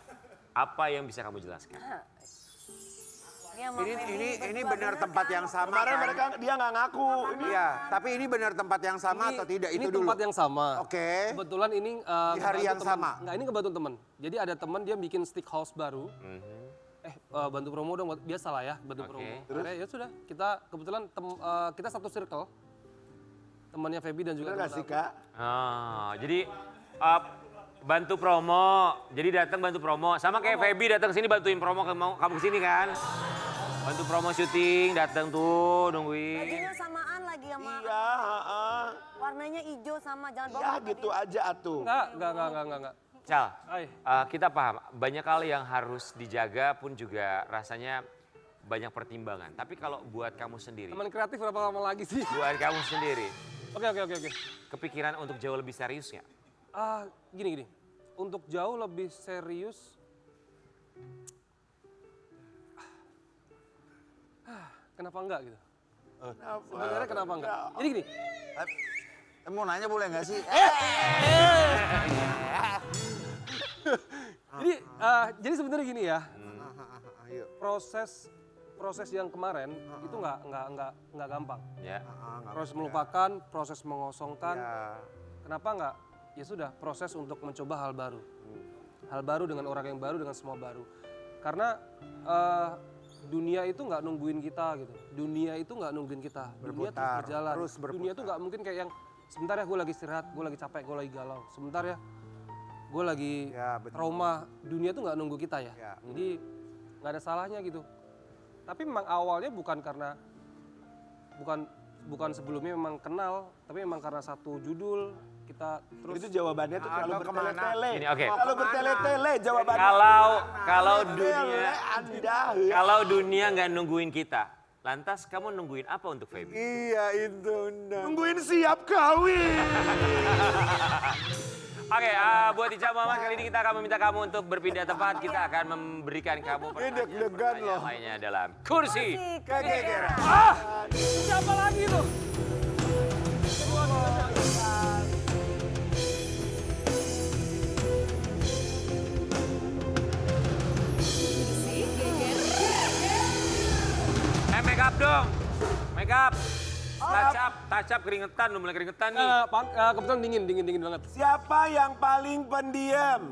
Apa yang bisa kamu jelaskan? Ini benar tempat yang sama. Kemarin kan? mereka dia nggak ngaku. Ini Iya, tapi ini benar tempat yang sama atau tidak? Ini Itu dulu. tempat yang sama. Oke. Kebetulan ini Di hari ngebantu yang temen. sama? Enggak, ini kebetulan teman. Jadi ada teman dia bikin stick house baru. Bantu promo dong, biasa lah ya, bantu promo. Akhirnya ya sudah, kita kebetulan kita satu circle. Temannya Feby dan juga benar nggak sih Kak? Oh, jadi bantu promo. Jadi datang bantu promo. Sama kayak Feby datang sini bantuin promo kamu kesini kan? Bantu promo syuting, datang tuh nungguin. Bajunya samaan lagi sama. Iya, heeh. Warnanya hijau sama, jangan Ya bohong. gitu aja atuh. Enggak. Cal, Hai. kita paham banyak hal yang harus dijaga pun juga rasanya banyak pertimbangan. Tapi kalau buat kamu sendiri, Teman kreatif berapa lama lagi sih? buat kamu sendiri, Oke. kepikiran untuk jauh lebih serius nggak? Gini. Untuk jauh lebih serius, kenapa enggak gitu? Sebenarnya kenapa enggak? Jadi gini, Mau nanya boleh nggak sih? jadi sebenarnya gini ya, Ayo. proses yang kemarin itu nggak gampang. Ya. Proses melupakan, proses mengosongkan. Ya. Kenapa enggak? Ya sudah, proses untuk mencoba hal baru. Hal baru dengan orang yang baru, dengan semua baru. Karena dunia itu nggak nungguin kita gitu. Dunia itu nggak nungguin kita. Dunia terus Berputar, berjalan. terus berputar. Dunia itu nggak mungkin kayak yang sebentar ya gue lagi istirahat, gue lagi capek, gue lagi galau. Sebentar ya gue lagi Ya, betul. trauma. Dunia itu nggak nunggu kita ya. Ya. Jadi nggak ada salahnya gitu. Tapi memang awalnya bukan karena bukan sebelumnya memang kenal, tapi memang karena satu judul kita terus. Itu jawabannya tuh kalau Atau kemana? bertele-tele. Ini oke. Kalau bertele-tele jawabannya. Kalau dunia Anda. kalau dunia nggak nungguin kita, lantas kamu nungguin apa untuk Feby? Iya itu. Nungguin siap kawin. Oke, buat Ica Muhammad kali ini kita akan meminta kamu untuk berpindah tempat. Kita akan memberikan kamu deg-degan loh. lainnya dalam kursi. Kegegeran. Siapa lagi tuh? Make up dong. Make up. Touch up keringetan, udah mulai keringetan nih. Kebetulan dingin banget. Siapa yang paling pendiam?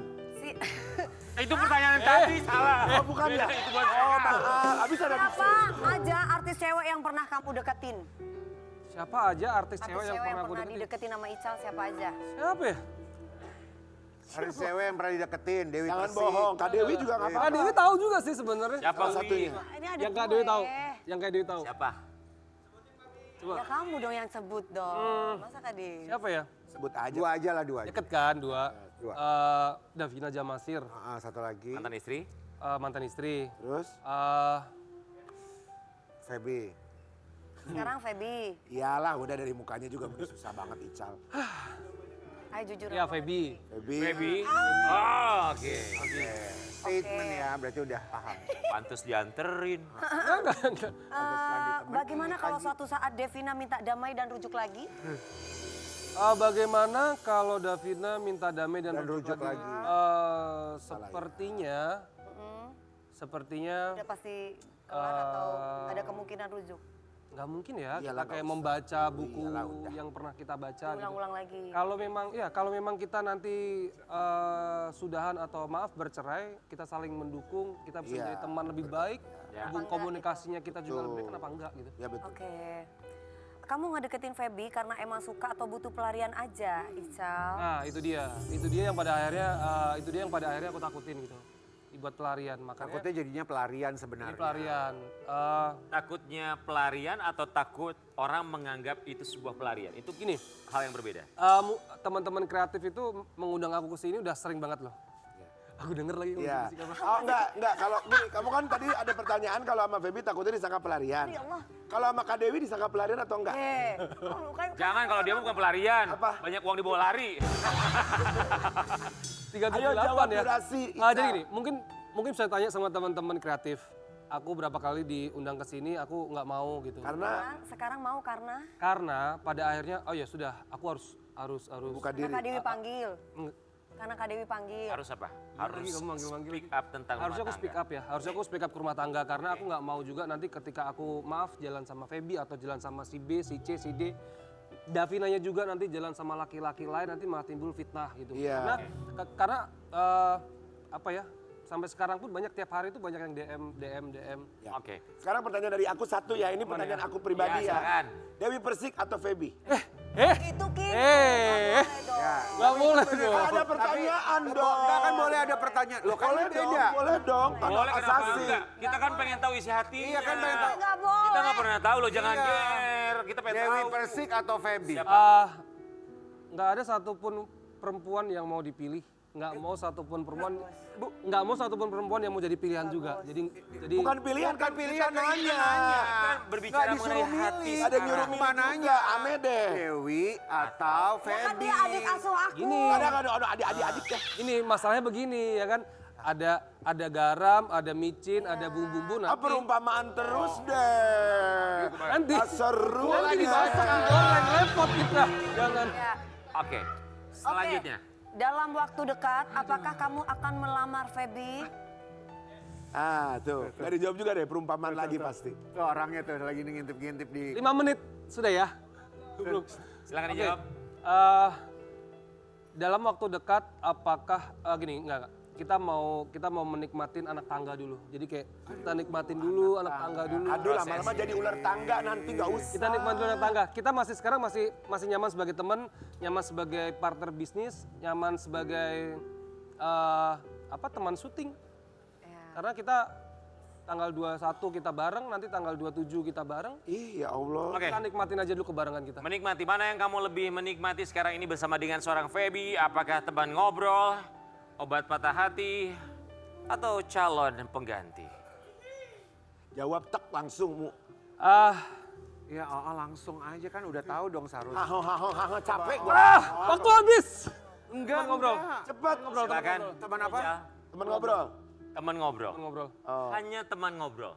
Itu pertanyaan tadi salah. Oh bukan ya? Itu buat Oh maaf. Habis ada Siapa aja artis cewek yang pernah kamu deketin? Siapa aja artis Artis cewek yang pernah aku deketin? dideketin sama Ical siapa aja? Siapa ya? Artis cewek yang pernah dideketin, Dewi Jangan Persik. bohong. Kak Dewi juga nggak apa-apa. Dewi tahu juga sih sebenarnya. Siapa Salah satunya. Ini ada Yang Kak gue. Dewi tahu. Yang Kak Dewi tahu. Siapa? Ya kamu dong yang sebut dong. Masa Kak Dewi? Siapa ya? Sebut aja. Dua aja lah, dua aja. Deket kan dua. Dua. Davina Jamasir, Satu lagi. Mantan istri? mantan istri. Terus Feby. Sekarang Feby. iyalah udah dari mukanya juga mungkin susah banget Ical. Ayo jujur. Ya sama Feby. Feby. Oh, oke. Statement ya, berarti udah paham. Pantes dianterin. Bagaimana kalau suatu saat Devina minta damai dan rujuk lagi? Bagaimana kalau Davina minta damai dan, rujuk lagi. Sepertinya Udah pasti kelar atau ada kemungkinan rujuk? nggak mungkin ya. Iyalah, Kita kayak nggak usah. membaca buku Iyalah, udah. yang pernah kita baca. Gitu. Ulang-ulang lagi. Kalau memang kita nanti sudahan atau maaf bercerai, kita saling mendukung, kita bisa Iya, jadi teman lebih baik, Ya. hubung komunikasinya kita juga Betul. lebih baik, kenapa enggak gitu? Ya betul. Oke. Kamu ngedeketin Feby karena emang suka atau butuh pelarian aja, Ical? Nah itu dia yang pada akhirnya aku takutin gitu, dibuat pelarian, makanya Takutnya jadinya pelarian ini sebenarnya. pelarian. Takutnya pelarian atau takut orang menganggap itu sebuah pelarian? Itu Gini, hal yang berbeda. teman-teman kreatif itu mengundang aku ke sini udah sering banget loh. Aku denger lagi. Iya. musik apa. Oh enggak. Kalau gini, kamu kan tadi ada pertanyaan kalau sama Feby takutnya disangka pelarian. Ya Allah. Kalau sama Kak Dewi disangka pelarian atau enggak? Kan Jangan kalau dia bukan pelarian. Apa? Banyak uang dibawa lari. 378 Ayo jawab ya. durasi, Jadi Ical. gini, mungkin saya tanya sama teman-teman kreatif. aku berapa kali diundang ke sini aku nggak mau gitu. Karena Sekarang mau karena Pada akhirnya oh ya sudah, aku harus buka diri. Kak Dewi panggil. Eng- Karena Kak Dewi panggil. Harus apa? Lagi Harus kamu manggil-manggil speak up tentang Harusnya aku rumah speak tangga. up ya, harusnya aku speak up ke rumah tangga karena aku nggak mau juga nanti ketika aku maaf jalan sama Feby atau jalan sama si B, si C, si D, Davinanya juga nanti jalan sama laki-laki lain nanti malah timbul fitnah gitu. Iya. Karena apa ya, sampai sekarang pun banyak tiap hari itu banyak yang DM. Ya. Oke. Sekarang pertanyaan dari aku satu ya, ini pertanyaan aku pribadi Ya, ya. silakan. Dewi Persik atau Feby? Itu Ki. Nggak boleh dong. Ada pertanyaan dong. Enggak kan boleh ada pertanyaan. Loh kan Boleh ini dong, beda. boleh dong. Boleh, Hak kenapa asasi. enggak? Kita kan pengen tahu isi hatinya. Iya kan pengen tahu. Nggak boleh. Kita nggak pernah tahu loh, jangan Iya. ger. Kita pengen Dewi tahu. Persik atau Feby? Nggak ada satupun perempuan yang mau dipilih, nggak mau satupun perempuan yang mau jadi pilihan juga. Jadi Bukan pilihan, kan pilihan nanya. Kan berbicara Nggak Iya, mengenai disuruh hati. milih. Ada yang nyuruh milih juga, aneh deh. Dewi atau Ya kan Feby? dia adik asuh aku. Gini. Ada adik-adik ya. ini masalahnya begini ya kan, ada garam, ada micin, ada bumbu-bumbu Ah, nanti perumpamaan terus deh. nanti Ah, seru nanti aja. dimasak digoreng repot kita. Jangan. Ya. Oke. Selanjutnya. Dalam waktu dekat, apakah kamu akan melamar Feby? Ah, tuh. Gak dijawab juga deh, perumpamaan lagi pasti. Tuh orangnya tuh lagi ngintip-ngintip di... 5 menit sudah ya. Belum. Silakan Oke. dijawab. Dalam waktu dekat apakah gini enggak, kita mau menikmatin anak tangga dulu. Jadi kayak kita nikmatin dulu anak tangga dulu. Aduh, lama-lama jadi ular tangga nanti gak usah. Kita nikmatin dulu anak tangga. Kita sekarang masih nyaman sebagai teman, nyaman sebagai partner bisnis, nyaman sebagai teman syuting. Karena kita tanggal 21 kita bareng, nanti tanggal 27 kita bareng. Ih, ya Allah. Oke. Kita nikmatin aja dulu kebarengan kita. Menikmati, mana yang kamu lebih menikmati sekarang ini bersama dengan seorang Feby? Apakah teman ngobrol, obat patah hati, atau calon pengganti? Jawab tek langsung, Mu. Ya langsung aja kan udah tahu dong seharusnya. Haho, capek gua. Waktu habis. Enggak, ngobrol. Cepet. Silakan. Teman apa? Ical. Temen ngobrol. Teman ngobrol. Ngobrol. Oh. Hanya teman ngobrol.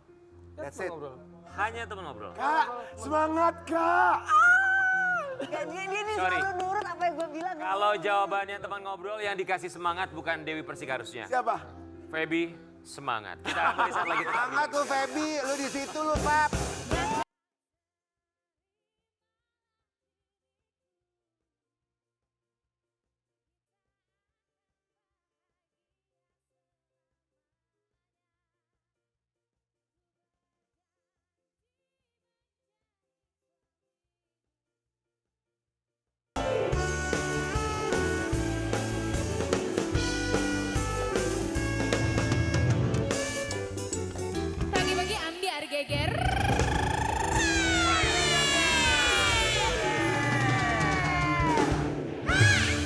That's it. Ngobrol. Hanya teman ngobrol. Kak, semangat Kak. Dia nih Sorry. selalu nurut apa yang gue bilang. Kalau jawabannya teman ngobrol, yang dikasih semangat bukan Dewi Persik harusnya. Siapa? Feby, semangat. Kita akan balik saat lagi. tetap. Semangat lu Feby, lu di situ lu Pak. Pagi-pagi ambiar geger.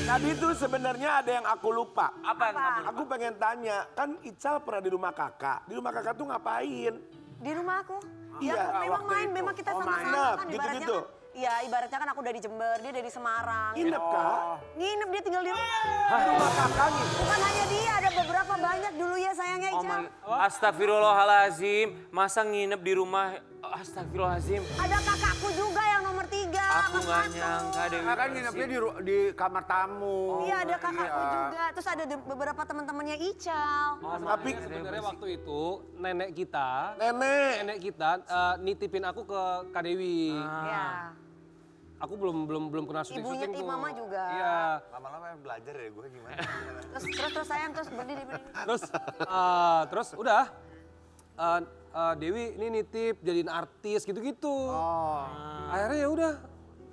Tadi tuh sebenarnya ada yang aku lupa. Apa yang kamu lupa? Aku pengen tanya, kan Ical pernah di rumah kakak. Di rumah kakak tuh ngapain? Di rumah aku. Iya, Ya, memang waktu main, itu. memang kita Oh, sama-sama main. kan ibaratnya Gitu-gitu. kan. Iya, ibaratnya kan aku dari Jember, dia dari Semarang. Nginep Kak? Nginep, dia tinggal di rumah. Di rumah kakak nih. Bukan hanya dia, ada beberapa banyak dulu ya sayangnya Oh Ica. my, astagfirullahalazim. Masa nginep di rumah? Astagfirullahalazim. Ada kakakku juga yang nomor 3. Aku nggak nyangka Dewi Kan Persik. nginepnya di kamar tamu. Iya, ada kakakku juga. Terus ada beberapa teman-temannya Ical. Tapi Sebenarnya waktu itu nenek kita nenek. nitipin aku ke Kak Dewi. Iya. Aku belum kenal Ibunya syuting tuh. Mama juga. Iya. Lama-lama yang belajar ya gue gimana. Terus sayang, terus berdiri. Terus udah Dewi ini nitip jadiin artis gitu-gitu. Akhirnya ya udah.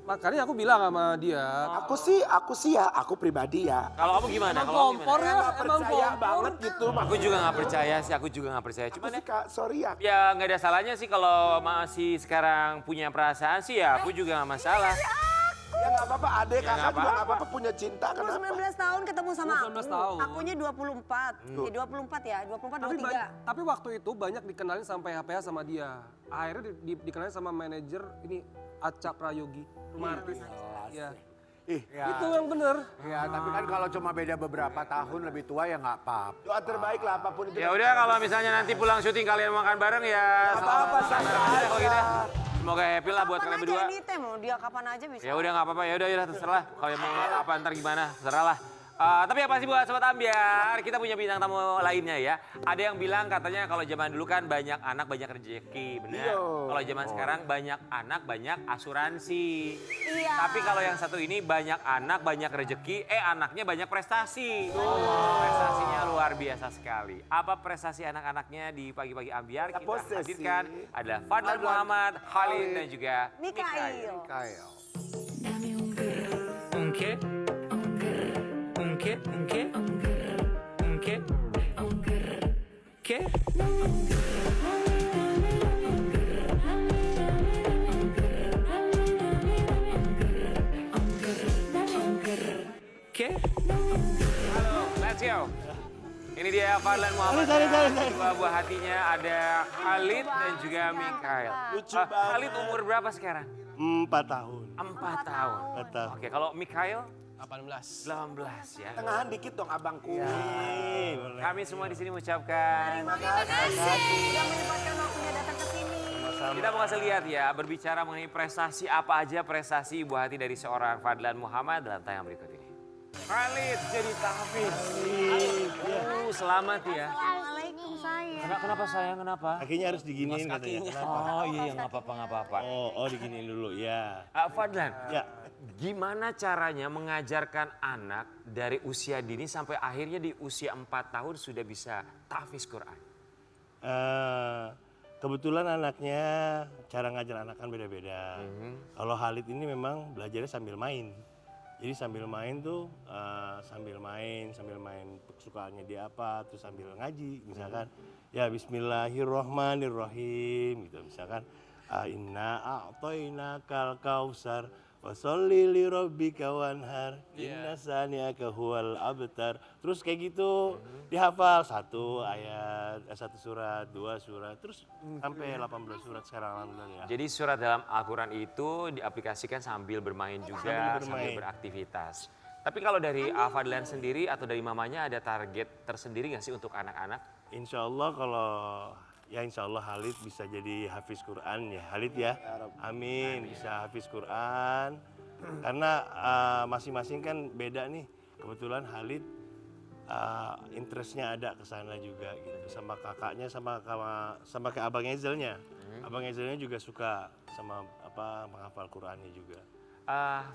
Makanya aku bilang sama dia. Aku sih ya, aku pribadi ya. Kalau kamu gimana? Emang Kalau kamu kompor gimana? ya, Nggak emang percaya kompor. banget gitu. Aku juga nggak percaya sih, aku juga nggak percaya. Aku Cuman sih Kak, sorry ya. ya nggak ada salahnya sih kalau masih sekarang punya perasaan sih ya aku juga nggak masalah. Ya nggak apa-apa, adek Ya, kakak nggak juga nggak apa-apa. apa-apa punya cinta, Umur kenapa? 19 tahun ketemu sama 19 aku. tahun. Akunya 24. Ya 24 ya, 24, 23. Tapi waktu itu banyak dikenalin sampai PH-PH sama dia. Akhirnya dikenalin sama manajer ini Aca Prayogi, rumah artis. Iya. Ya. Itu yang bener. Ya, tapi kan kalau cuma beda beberapa tahun lebih tua ya nggak apa-apa. Doa terbaik lah apapun itu. Ya udah kalau misalnya nanti pulang syuting kalian makan bareng ya. Apa-apa, selamat santai bareng aja aja. kalau gitu. Semoga happy lah buat kalian berdua. Ini teh mau dia kapan aja bisa. Ya udah nggak apa-apa, ya udah terserah. Kalau mau apa ntar gimana, terserah lah. Tapi yang pasti buat Sobat Ambiar, kita punya bintang tamu lainnya ya. Ada yang bilang katanya kalau zaman dulu kan banyak anak banyak rezeki, benar. Kalau zaman sekarang banyak anak banyak asuransi. Iya. Tapi kalau yang satu ini banyak anak banyak rezeki, anaknya banyak prestasi. Prestasinya luar biasa sekali. Apa prestasi anak-anaknya di pagi-pagi Ambiar kita hadirkan adalah Fadlan Muhammad, Khalid dan juga Mikail. Kayak. Halo, let's go. Ini dia Fadlan Muhammad. Dua buah hatinya ada Khalid dan juga Mikail. Lucu banget. Khalid umur berapa sekarang? 4 tahun. 4 tahun. Oke, kalau Mikail 18 ya. Tengahan dikit dong abangku. Kami semua di sini mengucapkan Terima kasih sudah menyempatkan waktunya datang ke sini. kita mau kasih lihat ya, berbicara mengenai prestasi apa aja prestasi ibu hati dari seorang Fadlan Muhammad dalam tayangan berikut ini. Khalid jadi tahfiz. Selamat ya. Assalamualaikum sayang. Kenapa sayang? Kenapa? Kakinya harus diginiin katanya. Kenapa? Oh iya, nggak apa-apa. Oh diginiin dulu ya. Fadlan, Ya. gimana caranya mengajarkan anak dari usia dini sampai akhirnya di usia 4 tahun sudah bisa tahfiz Quran? Kebetulan anaknya cara ngajar anak kan beda-beda. Kalau Khalid ini memang belajarnya sambil main. Jadi sambil main tuh sambil main kesukaannya dia apa, terus sambil ngaji misalkan. Ya Bismillahirrohmanirrohim gitu misalkan. Inna a'toinakal kausar washolli li rabbika wanhar inna sani'aka huwal abtar. Terus kayak gitu dihafal 1 ayat, 1 surat, 2 surat, terus sampai 18 surat sekarang alhamdulillah ya. Jadi surat dalam Al-Quran itu diaplikasikan sambil bermain juga, sambil beraktivitas. Tapi kalau dari Fadlan sendiri atau dari mamanya ada target tersendiri nggak sih untuk anak-anak? Insya Allah insya Allah Khalid bisa jadi hafiz Quran ya Khalid ya. Amin, bisa hafiz Quran. Karena masing-masing kan beda nih. Kebetulan Khalid interestnya ada ke sana juga gitu. Sama kakaknya sama ke Abang Ezelnya. Abang Ezelnya juga suka sama menghafal Qurannya juga.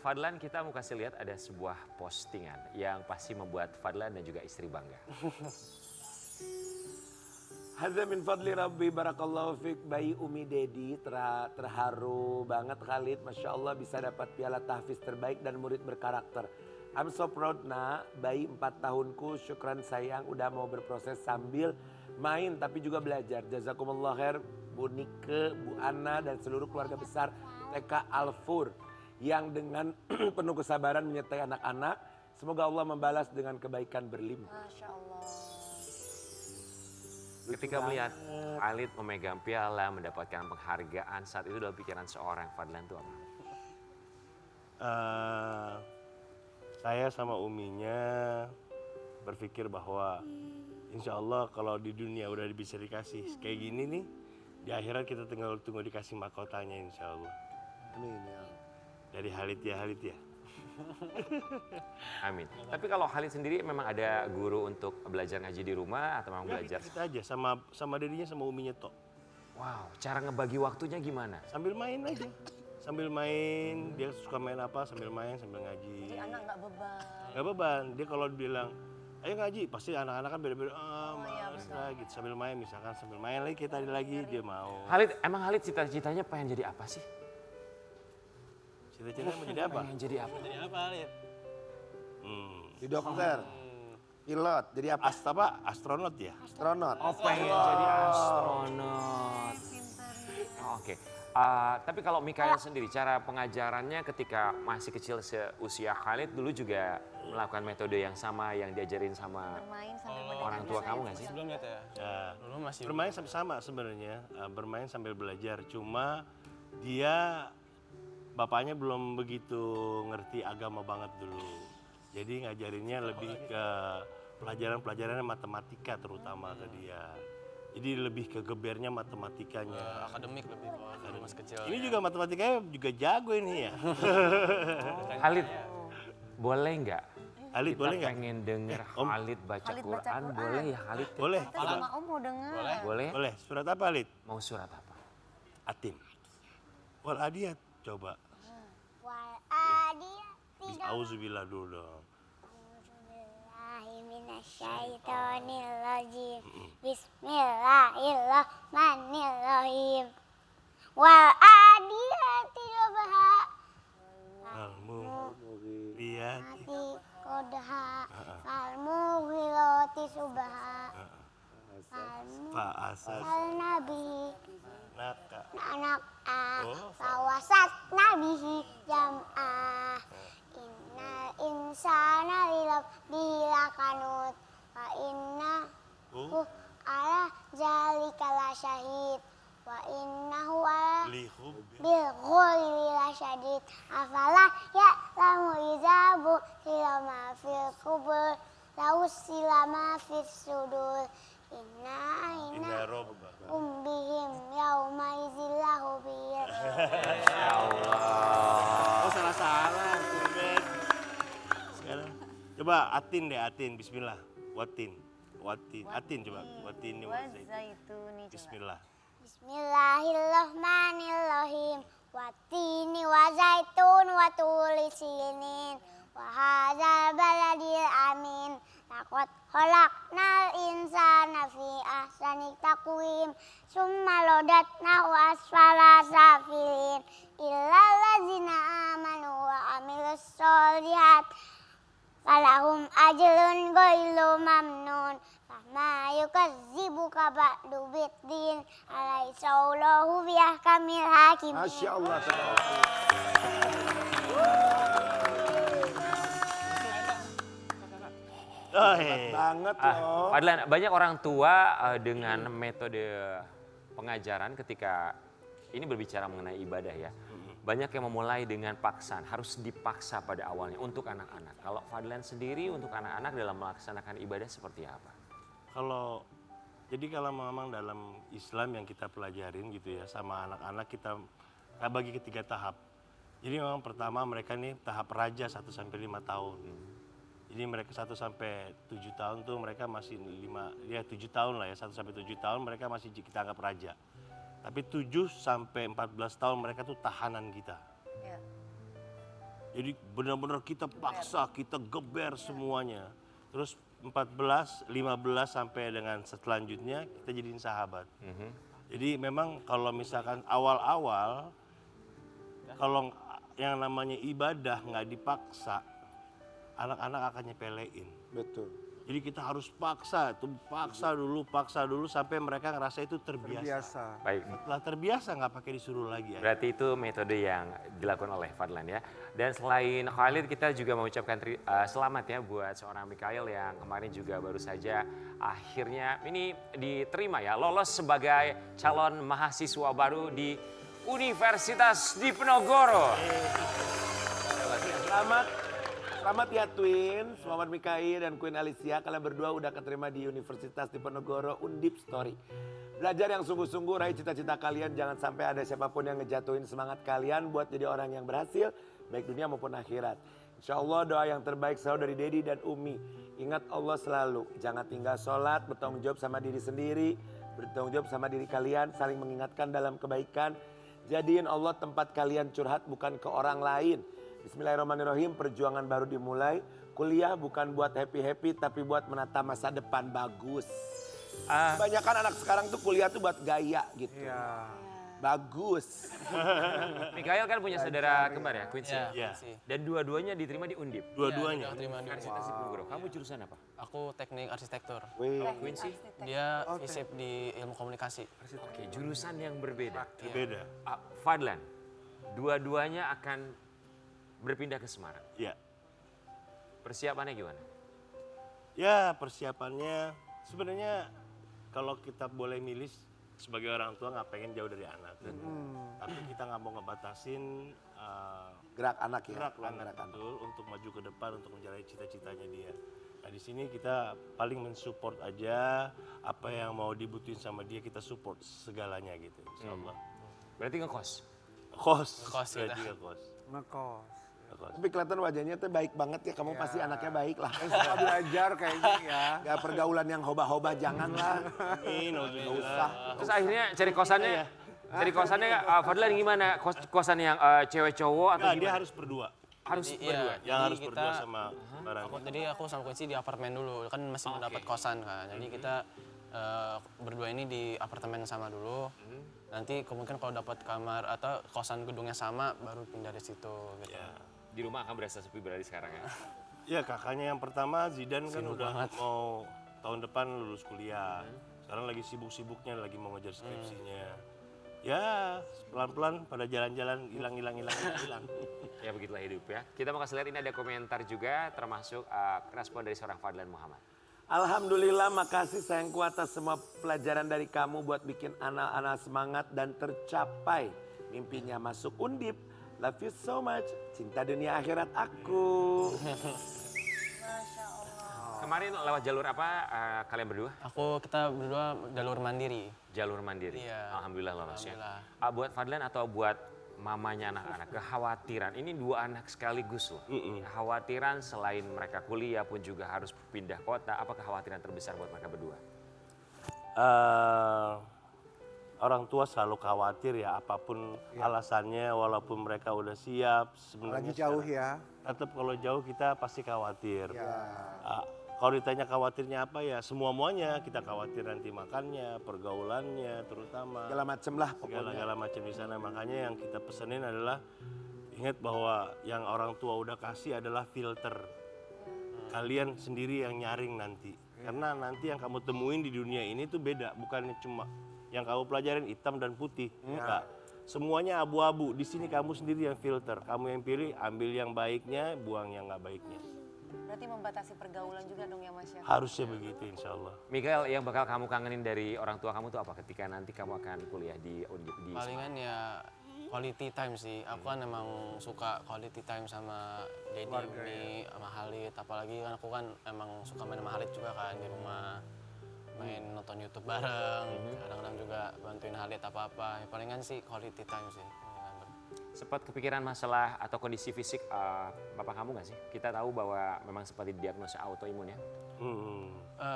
Fadlan, kita mau kasih lihat ada sebuah postingan yang pasti membuat Fadlan dan juga istri bangga. Hadza min fadli rabbi barakallahu fik. Bayi Umi Dedi terharu banget Khalid. Masya Allah bisa dapat piala tahfiz terbaik dan murid berkarakter. I'm so proud nak, bayi 4 tahunku, syukran sayang udah mau berproses sambil main tapi juga belajar. Jazakumullah khair Bu Nike, Bu Ana dan seluruh keluarga besar TK Al-Fur yang dengan penuh kesabaran menyertai anak-anak. Semoga Allah membalas dengan kebaikan berlimpah. Masya Allah. Ketika melihat Khalid memegang piala, mendapatkan penghargaan, saat itu dalam pikiran seorang Fadlan itu apa? Saya sama Uminya berpikir bahwa insya Allah kalau di dunia udah bisa dikasih kayak gini nih, di akhirat kita tinggal tunggu dikasih mahkotanya insya Allah. Amin ya. Dari Khalid ya. Amin. Tapi kalau Khalid sendiri memang ada guru untuk belajar ngaji di rumah atau memang belajar? Kita aja sama dedinya sama Uminya tok. Wow, cara ngebagi waktunya gimana? Sambil main aja. Sambil main, dia suka main apa sambil main sambil ngaji. Jadi anak nggak beban. Gak beban, dia kalau bilang ayo ngaji, pasti anak-anak kan beda-beda, males lah gitu. Sambil main misalkan, sambil main lagi kita lagi, dia mau. Emang Khalid cita-citanya pengen jadi apa sih? Cita-cita mau jadi apa? Pengen jadi apa? Di dokter, pilot, jadi apa? Astronot ya? Astronot. Oh, pengen jadi astronot. Oh, oke. Tapi kalau Mikail sendiri, cara pengajarannya ketika masih kecil seusia Khalid dulu juga melakukan metode yang sama yang diajarin sama Bermain sambil orang tua kamu nggak sih? Belum ya Teh? Dulu masih Bermain sama sebenarnya, bermain sambil belajar. Cuma dia bapaknya belum begitu ngerti agama banget dulu. Jadi ngajarinnya lebih ke pelajaran-pelajaran matematika terutama ke dia. Jadi lebih ke gebernya matematikanya. Akademik lebih dari mas kecil. Ini juga matematikanya juga jago ini ya. Khalid, boleh nggak? Khalid Kita boleh nggak? pengen denger Om. Khalid baca Khalid baca Quran, Quran. boleh ya Khalid? Boleh. Tante sama Om mau dengar. Boleh? Boleh. Surat apa Khalid? Mau surat apa? Atin. Wal adiyat coba. Wal adiyati Auzubillah dulu dong. Minasyaitonirrajim. Bismillahirrahmanirrahim. Wal adiyati dobha. Al-muriyati. Ati kodha. Fal mughirati subha. Fa'asad Fal nabi. naka. Anak Oh, fawasat nabihi jam'ah. Innal insana lirabbihi lakanut. Wa innahu ala zalika lasyahid. Wa innahu ala Lihubbi. bil ghaibi lasyadid. Afala ya'lamu idza bu'thira ma fil qubur. Law silama fis sudur. Inna robba. Umbihim yauma izillahu bir. Oh salah-salah. Kurban. Sekarang. Coba atin deh, atin. Bismillah. Watin. Atin coba. Watin. Wazaituni. Bismillah. Bismillahirrahmanirrahim. Watini wa zaitun wa turi sinin. Wa hadzal baladil amin. Laqad khalaqnal insana fi ahsani taqwim. Summa lodatnahu asfala safilin. Illal ladzina amanu wa amilus sholihat. Falahum ajrun ghairu mamnun. Fama yukazzibuka ba'du biddin. Alaysa Allahu biahkamil hakimin. Masya Allah. Oh, Banget loh. Fadlan, banyak orang tua dengan metode pengajaran ketika ini berbicara mengenai ibadah ya. Banyak yang memulai dengan paksaan, harus dipaksa pada awalnya untuk anak-anak. Kalau Fadlan sendiri untuk anak-anak dalam melaksanakan ibadah seperti apa? Jadi kalau memang dalam Islam yang kita pelajarin gitu ya sama anak-anak kita bagi ke 3 tahap. Jadi memang pertama mereka nih tahap raja 1 sampai 5 tahun. Jadi mereka 1 sampai 7 tahun tuh mereka masih 7 tahun lah ya, 1 sampai 7 tahun mereka masih kita anggap raja. Tapi 7 sampai 14 tahun mereka tuh tahanan kita. Ya. Jadi benar-benar kita paksa, kita geber semuanya. Terus 14, 15 sampai dengan selanjutnya kita jadiin sahabat. Jadi memang kalau misalkan awal-awal, kalau yang namanya ibadah nggak dipaksa, anak-anak akan nyepelein. Betul. Jadi kita harus paksa dulu sampai mereka ngerasa itu terbiasa. Baik. Setelah terbiasa nggak pakai disuruh lagi ya. Berarti itu metode yang dilakukan oleh Fadlan ya. Dan selain Khalid kita juga mengucapkan selamat ya buat seorang Mikail yang kemarin juga baru saja akhirnya ini diterima ya. Lolos sebagai calon mahasiswa baru di Universitas Diponegoro. Selamat ya Twin, selamat Mikail dan Queen Alicia. Kalian berdua udah keterima di Universitas Diponegoro Undip Story. Belajar yang sungguh-sungguh, raih cita-cita kalian. Jangan sampai ada siapapun yang ngejatuhin semangat kalian buat jadi orang yang berhasil, baik dunia maupun akhirat. Insya Allah doa yang terbaik selalu dari Dedi dan Umi. Ingat Allah selalu, jangan tinggal sholat, bertanggung jawab sama diri sendiri, bertanggung jawab sama diri kalian, saling mengingatkan dalam kebaikan. Jadiin Allah tempat kalian curhat bukan ke orang lain. Bismillahirrahmanirrahim, perjuangan baru dimulai. Kuliah bukan buat happy-happy tapi buat menata masa depan bagus. Kebanyakan anak sekarang tuh kuliah tuh buat gaya gitu. Iya. Bagus. Mikail kan punya saudara kembar ya, Quincy. Iya. Dan dua-duanya diterima di Undip. Dua-duanya. Universitas Diponegoro. Kamu jurusan apa? Aku teknik arsitektur. Quincy? Dia FISIP di ilmu komunikasi. Oke, jurusan yang berbeda. Beda. Fadlan, dua-duanya akan berpindah ke Semarang. Ya. Persiapannya gimana? Ya persiapannya sebenarnya kalau kita boleh milih sebagai orang tua nggak pengen jauh dari anak. tapi kita nggak mau ngebatasin Gerak anak ya. gerak anak betul untuk maju ke depan untuk menjalani cita-citanya dia. Nah di sini kita paling mensupport aja apa yang mau dibutuhin sama dia, kita support segalanya gitu, insya Allah. Berarti ngekos? Kos, Kos saya kita. juga kos. Ngekos. Ngekos. Tapi kelihatan wajahnya tuh baik banget ya. Kamu pasti anaknya baik lah. Suka belajar kayaknya ya. Gak pergaulan yang hoba-hoba, janganlah. Amin, Gak alhamdulillah. usah. Terus akhirnya cari kosannya, cari kosannya Fadlan gimana? Kosan yang cewek cowok atau Nggak, dia gimana? harus berdua. Harus Iya, berdua. Yang jadi harus berdua sama barang. Jadi aku sama Quincy di apartemen dulu, kan masih mendapat kosan kan. Jadi kita berdua ini di apartemen sama dulu. Nanti kemungkinan kalau dapat kamar atau kosan gedungnya sama, baru pindah di situ gitu. Ya. Di rumah akan berasa sepi berarti sekarang ya. Ya kakaknya yang pertama Zidan kan Sibuk udah banget. mau tahun depan lulus kuliah. Sekarang lagi sibuk-sibuknya lagi mau ngejar skripsinya. Ya pelan-pelan pada jalan-jalan hilang. Ya begitulah hidup ya. Kita mau kasih lihat ini ada komentar juga termasuk respon dari seorang Fadlan Muhammad. Alhamdulillah, makasih sayangku atas semua pelajaran dari kamu buat bikin anak-anak semangat dan tercapai mimpinya masuk Undip. Love you so much. Cinta dunia akhirat aku. Kemarin lewat jalur apa kalian berdua? Kita berdua jalur mandiri. Jalur mandiri. Iya. Alhamdulillah lolos ya. Alhamdulillah. Buat Fadlan atau buat mamanya anak-anak, kekhawatiran. Ini dua anak sekaligus loh. Kekhawatiran selain mereka kuliah pun juga harus pindah kota. Apa kekhawatiran terbesar buat mereka berdua? Orang tua selalu khawatir ya apapun alasannya, walaupun mereka udah siap sebenarnya. Lagi jauh sekarang ya. Tetap kalau jauh kita pasti khawatir. Ya. Kalau ditanya khawatirnya apa ya, semua-muanya kita khawatir nanti makannya, pergaulannya terutama. Segala macem lah pokoknya. Segala macam di sana. Makanya yang kita pesenin adalah ingat bahwa yang orang tua udah kasih adalah filter. Kalian sendiri yang nyaring nanti. Karena nanti yang kamu temuin di dunia ini tuh beda, bukannya cuma yang kamu pelajarin hitam dan putih. Enggak. Semuanya abu-abu. Di sini kamu sendiri yang filter. Kamu yang pilih, ambil yang baiknya, buang yang nggak baiknya. Berarti membatasi pergaulan juga dong ya Mas ya? Harusnya begitu insya Allah. Mikael, yang bakal kamu kangenin dari orang tua kamu tuh apa ketika nanti kamu akan kuliah di Undip? Palingan ya quality time sih. Aku kan emang suka quality time sama Dedi, Umi, sama Halid. Apalagi kan aku kan emang suka main sama Halid juga kan di rumah. Main nonton YouTube bareng, kadang-kadang juga bantuin Halid apa-apa. Ya, palingan sih quality time sih. Sempat kepikiran masalah atau kondisi fisik bapak kamu nggak sih? Kita tahu bahwa memang sempat didiagnosa autoimun ya.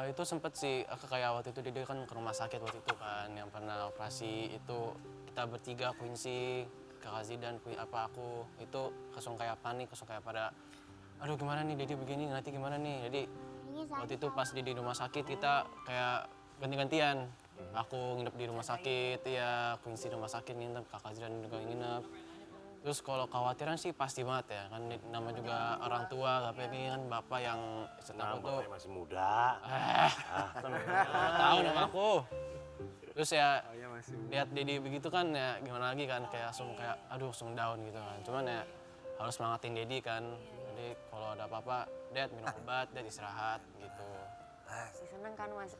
Itu sempet sih, kayak waktu itu dia kan ke rumah sakit waktu itu kan, yang pernah operasi itu kita bertiga, Quincy, Kakak Zidan, aku, itu langsung kayak panik, langsung kayak pada, aduh gimana nih Dedi begini, nanti gimana nih. Jadi waktu itu pas di rumah sakit kita kayak ganti-gantian. Aku nginep di rumah sakit, ya Quincy di rumah sakit nginep, Kakak Zidan juga nginep. Terus kalau khawatiran sih pasti banget ya, kan nama juga orang tua, tapi kan bapak yang setelah itu masih muda. tahu nama aku. Terus ya lihat Dedi begitu kan ya gimana lagi kan, kayak langsung kayak aduh langsung down gitu kan. Cuman ya harus semangatin Dedi kan. Jadi kalau ada apa-apa, Dad minum obat, Dad istirahat gitu. Si seneng kan Mas,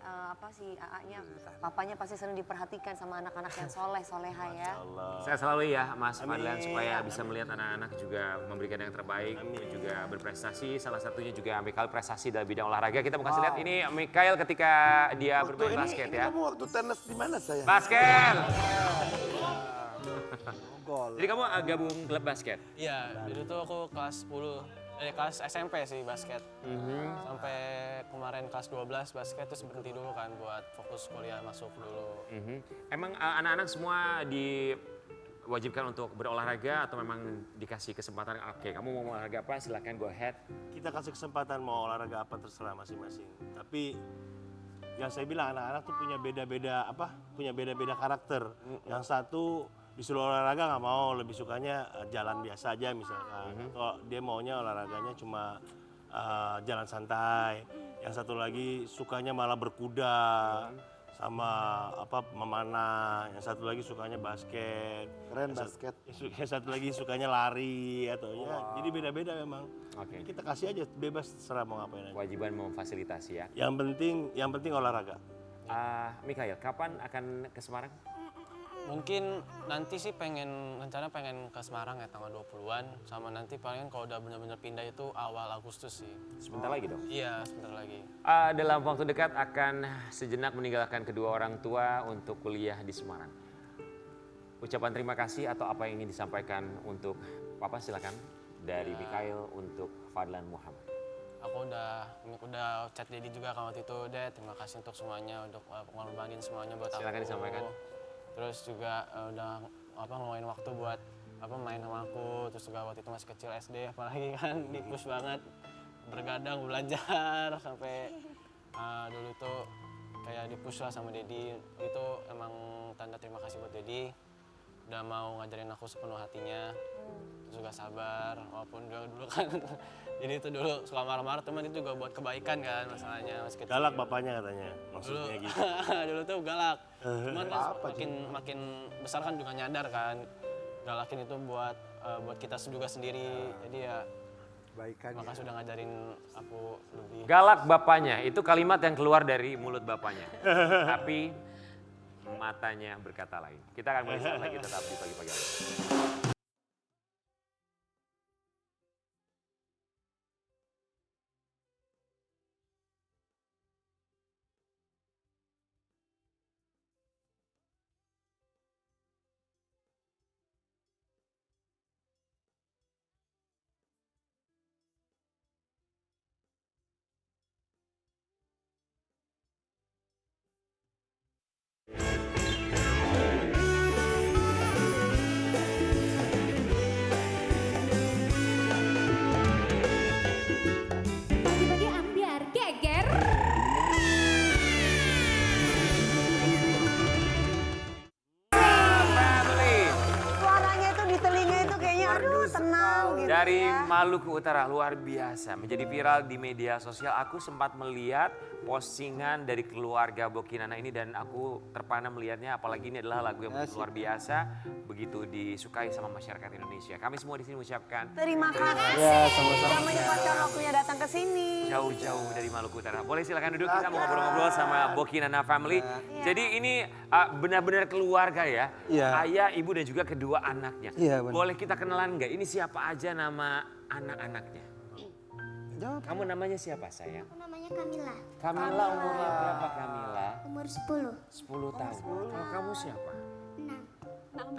si AA-nya, papanya pasti sering diperhatikan sama anak-anak yang soleh, soleha ya. Saya selalu ya Mas Fadlan supaya bisa melihat anak-anak juga memberikan yang terbaik, juga berprestasi. Salah satunya juga Mikael prestasi dalam bidang olahraga. Kita mau kasih lihat ini Mikael ketika dia bermain basket ya. Kamu waktu tenis di mana saya? Basket! Gol. Jadi kamu gabung klub basket? Iya, dulu tuh aku kelas 10, dari kelas SMP sih basket. Sampai kemarin kelas 12 basket terus berhenti dulu kan buat fokus kuliah masuk dulu. Emang anak-anak semua diwajibkan untuk berolahraga atau memang dikasih kesempatan, oke kamu mau olahraga apa silahkan go ahead. Kita kasih kesempatan mau olahraga apa terserah masing-masing. Tapi yang saya bilang anak-anak tuh punya beda-beda karakter. Yang satu disuruh olahraga nggak mau, lebih sukanya jalan biasa aja misalkan. Atau dia maunya olahraganya cuma jalan santai. Yang satu lagi sukanya malah berkuda sama memanah. Yang satu lagi sukanya basket. Keren basket. Yang satu lagi sukanya lari atau ya. Jadi beda-beda memang. Oke. Kita kasih aja bebas terserah mau ngapain aja. Kewajiban memfasilitasi ya. Yang penting olahraga. Mikael, kapan akan ke Semarang? Mungkin nanti sih rencana pengen ke Semarang ya tanggal 20-an. Sama nanti paling kalau udah bener-bener pindah itu awal Agustus sih. Sebentar lagi dong. Iya, sebentar lagi. Dalam waktu dekat akan sejenak meninggalkan kedua orang tua untuk kuliah di Semarang. Ucapan terima kasih atau apa yang ingin disampaikan untuk Papa silakan. Dari Mikael untuk Fadlan Muhammad. Aku udah chat Dedi juga kan waktu itu, Dad, terima kasih untuk semuanya, untuk ngorbanin semuanya buat aku. Silakan disampaikan. Terus juga udah ngeluangin waktu buat main sama aku. Terus juga waktu itu masih kecil SD, apalagi kan di-push banget, bergadang belajar sampai dulu tuh kayak di-push lah sama Dedi. Itu emang tanda terima kasih buat Dedi. Udah mau ngajarin aku sepenuh hatinya. Terus juga sabar, walaupun dulu kan jadi itu dulu suka marah-marah, teman itu juga buat kebaikan kan masalahnya masih kecil. Galak bapaknya katanya, maksudnya Dulu, gitu. dulu tuh galak. Cuman kan makin besar kan juga nyadar kan. Galakin itu buat kita juga sendiri. Jadi ya Baikan. makasih udah ngajarin aku lebih. Galak bapaknya, itu kalimat yang keluar dari mulut bapaknya. Tapi matanya berkata lain. Kita akan mulai saat lagi tetap di pagi-pagi. Pagi-pagi ambiar geger. Suaranya itu di telinga itu kayaknya aduh tenang gitu Dari ya. Maluku Utara, luar biasa. Menjadi viral di media sosial. Aku sempat melihat postingan dari keluarga Bokinana ini dan aku terpana melihatnya. Apalagi ini adalah lagu yang begitu luar biasa. Begitu disukai sama masyarakat Indonesia. Kami semua di sini mengucapkan Terima kasih. Ya, sama-sama. Sudah menyempatkan waktunya datang ke sini. jauh-jauh dari Maluku Utara. Boleh silakan duduk, kita mau ngobrol-ngobrol sama Bokinana Family. Jadi ini benar-benar keluarga ya. Iya. Ayah, ibu dan juga kedua anaknya. Iya, benar. Boleh kita kenalan nggak? Ini siapa aja nama anak-anaknya? Kamu namanya siapa sayang? Aku namanya Kamila, Kamila, umurnya berapa Kamila? umur 10. 10 tahun. Kalau kamu siapa?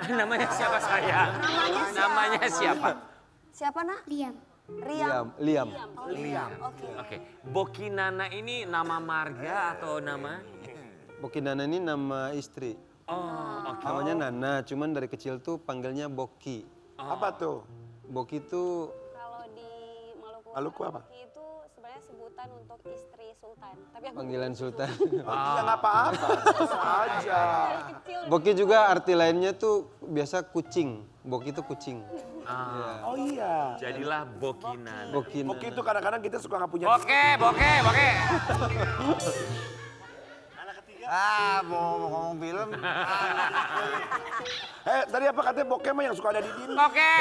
6. Namanya siapa sayang? Namanya siapa? Siapa nak? Liam. Riam. Liam. Oh, Liam. Oke. Oke, Bokinana ini nama marga atau nama? Bokinana ini nama istri. Oh, oke. Namanya Nana, cuman dari kecil tuh panggilnya Boki. Apa tuh? Boki tuh Kalau di Maluku apa? Boki itu sebenarnya sebutan untuk istri sultan. Tapi aku panggilan sultan. Ya nggak apa-apa, aja. dari kecil Boki juga arti lainnya tuh biasa kucing. Boki itu kucing. Oh iya. Jadilah Bokinana. Boki. Oke itu kadang-kadang kita suka nggak punya. Boke, boke, boke. Mau ngomong film. Tadi apa katanya bokeh mah yang suka ada di dinding? Boke.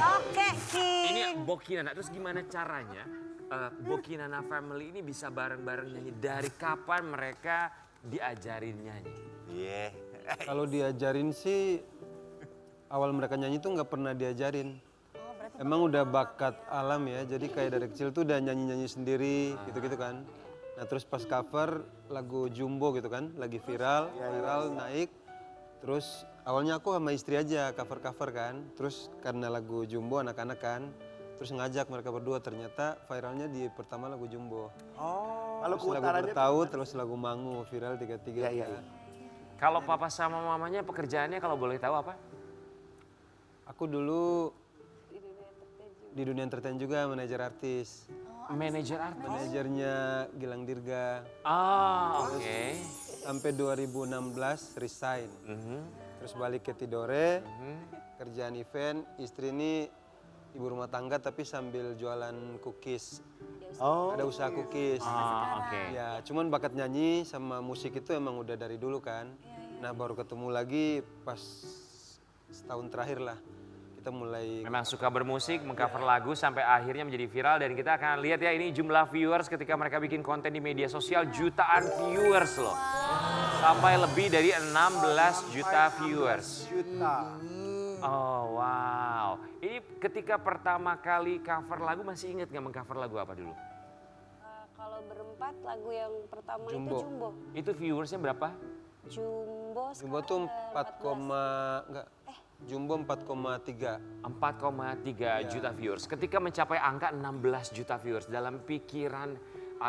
Oke, King. Ini Bokinana, terus gimana caranya Bokinana Family ini bisa bareng-bareng nyanyi? Dari kapan mereka diajarin nyanyi? Iya. Kalau diajarin sih awal mereka nyanyi tuh nggak pernah diajarin. Emang udah bakat alam ya, jadi kayak dari kecil tuh udah nyanyi-nyanyi sendiri gitu-gitu kan. Nah terus pas cover lagu Jumbo gitu kan, lagi viral naik. Terus awalnya aku sama istri aja cover-cover kan. Terus karena lagu Jumbo anak-anak kan, terus ngajak mereka berdua, ternyata viralnya di pertama lagu Jumbo. Oh, Terus lagu Bertaut, terus lagu Mangu, viral tiga-tiga. Iya. Kalau papa sama mamanya pekerjaannya kalau boleh tahu apa? Aku dulu di dunia entertain juga, manajer artis. Manajer artis. Manajernya Gilang Dirga. Oke. Sampai 2016 resign. Terus balik ke Tidore, kerjaan event. Istri ini ibu rumah tangga tapi sambil jualan cookies. Oh. Ada usaha cookies. Oke. Ya, cuman bakat nyanyi sama musik itu emang udah dari dulu kan. Nah baru ketemu lagi pas setahun terakhir lah. kita mulai Memang suka bermusik, mengcover lagu sampai akhirnya menjadi viral dan kita akan lihat ya ini jumlah viewers ketika mereka bikin konten di media sosial jutaan viewers loh. Sampai lebih dari 16 juta viewers. Oh wow. Ini ketika pertama kali cover lagu masih ingat nggak mengcover lagu apa dulu? Kalau berempat lagu yang pertama itu Jumbo. Jumbo. Itu viewersnya berapa? Jumbo Jumbo tuh 4,3. 4,3 juta viewers. Ketika mencapai angka 16 juta viewers dalam pikiran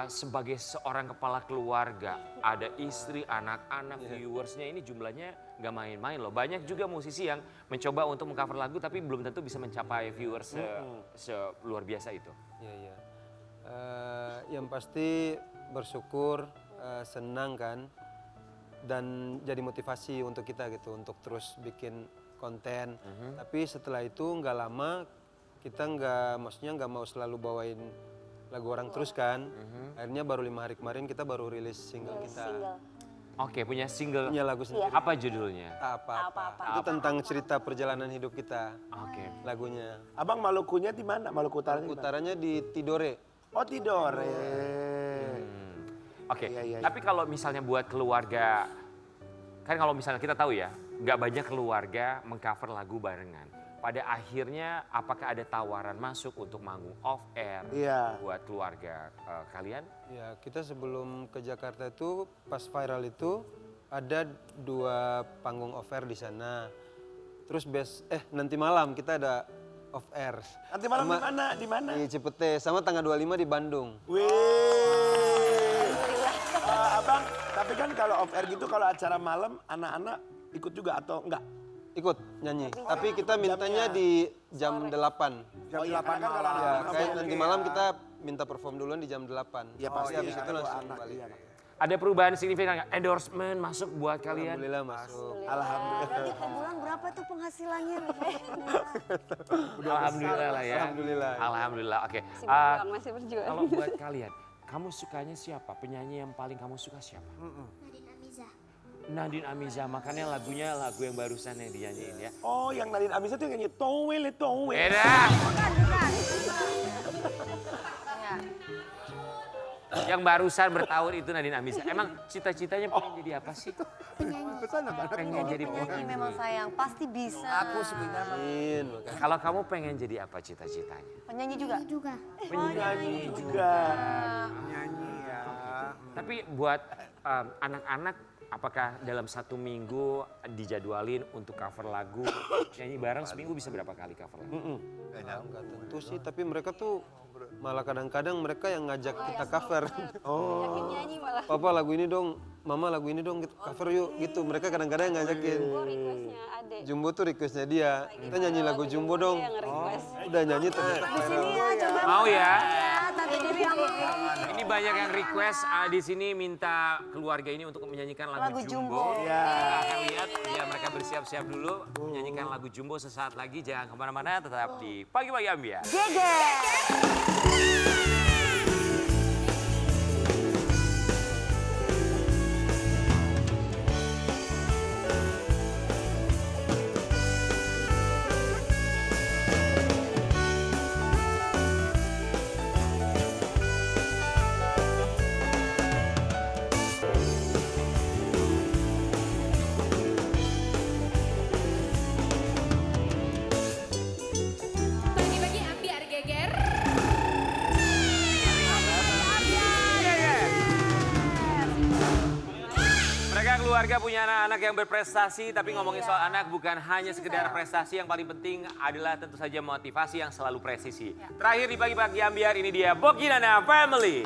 sebagai seorang kepala keluarga, ada istri, anak-anak, viewersnya ini jumlahnya nggak main-main loh. Banyak juga musisi yang mencoba untuk mengcover lagu tapi belum tentu bisa mencapai viewers luar biasa itu. Iya, iya. Yang pasti bersyukur, senang kan, dan jadi motivasi untuk kita gitu, untuk terus bikin konten. Tapi setelah itu nggak lama, kita maksudnya nggak mau selalu bawain lagu orang terus kan. Akhirnya baru 5 hari kemarin kita baru rilis single kita. Oke, punya single. Punya lagu sendiri. Apa judulnya? Apa-apa. Itu tentang cerita perjalanan hidup kita. Oke. Lagunya. Abang Malukunya di mana? Maluku Utaranya di mana? Utaranya di Tidore. Oh Tidore. Oke, Iya. tapi kalau misalnya buat keluarga, kan kalau misalnya kita tahu ya, nggak banyak keluarga mengcover lagu barengan. Pada akhirnya apakah ada tawaran masuk untuk manggung off air buat keluarga kalian? Ya, kita sebelum ke Jakarta itu pas viral itu ada 2 panggung off air di sana. Terus nanti malam kita ada off air. Nanti malam di mana? Di mana? Di Cipete, sama tanggal 25 di Bandung. Abang, tapi kan kalau off air gitu kalau acara malam anak-anak ikut juga atau enggak? Ikut nyanyi, tapi kita mintanya di jam 8. Jam 8 malam. Ya, kayak nanti malam kita minta perform duluan di jam 8. Ya pasti habis itu langsung balik. Ada perubahan signifikan nggak? Endorsement masuk buat kalian? Alhamdulillah masuk. Alhamdulillah. Berarti per bulan berapa tuh penghasilannya? Alhamdulillah lah ya. Alhamdulillah. Alhamdulillah, oke. Masih berjuang. Kalau buat kalian, kamu sukanya siapa? Penyanyi yang paling kamu suka siapa? Nadine Amiza. Nadine Amiza, makanya lagunya lagu yang barusan yang dinyanyiin ya. Oh yang Nadine Amiza tuh yang nyanyi Towel. Beda. Bukan. Yang barusan bertahun itu Nadine Amiza. Emang cita-citanya pengen jadi apa sih? Pengen jadi Penyanyi memang sayang, pasti bisa. Aku sebenarnya Amin. Kalau kamu pengen jadi apa cita-citanya? Penyanyi juga? Juga. penyanyi juga. Nyanyi ya. Tapi buat anak-anak, apakah dalam 1 minggu dijadwalin untuk cover lagu? Nyanyi bareng seminggu bisa berapa kali cover lagu? Enggak tentu sih, tapi mereka tuh malah kadang-kadang mereka yang ngajak kita cover. Nyanyi malah. Papa lagu ini dong, Mama lagu ini dong, cover yuk gitu. Mereka kadang-kadang ngajakin. Requestnya Ade. Jumbo tuh requestnya dia. Kita nyanyi lagu Jumbo dong. Yang request. Udah nyanyi ternyata viral. Mau ya? Tante Dewi sama Ini banyak yang request di sini minta keluarga ini untuk menyanyikan lagu, Lagu Jumbo. Jumbo. Kita akan lihat ya mereka bersiap-siap dulu menyanyikan lagu Jumbo sesaat lagi. Jangan kemana-mana, tetap di Pagi-Pagi Ambiar. Pagi-pagi ambiar geger. Mereka keluarga punya anak-anak yang berprestasi, tapi ngomongin soal anak bukan hanya sekedar prestasi, yang paling penting adalah tentu saja motivasi yang selalu presisi. Terakhir di Pagi-Pagi Ambiar, ini dia Bokinana Family.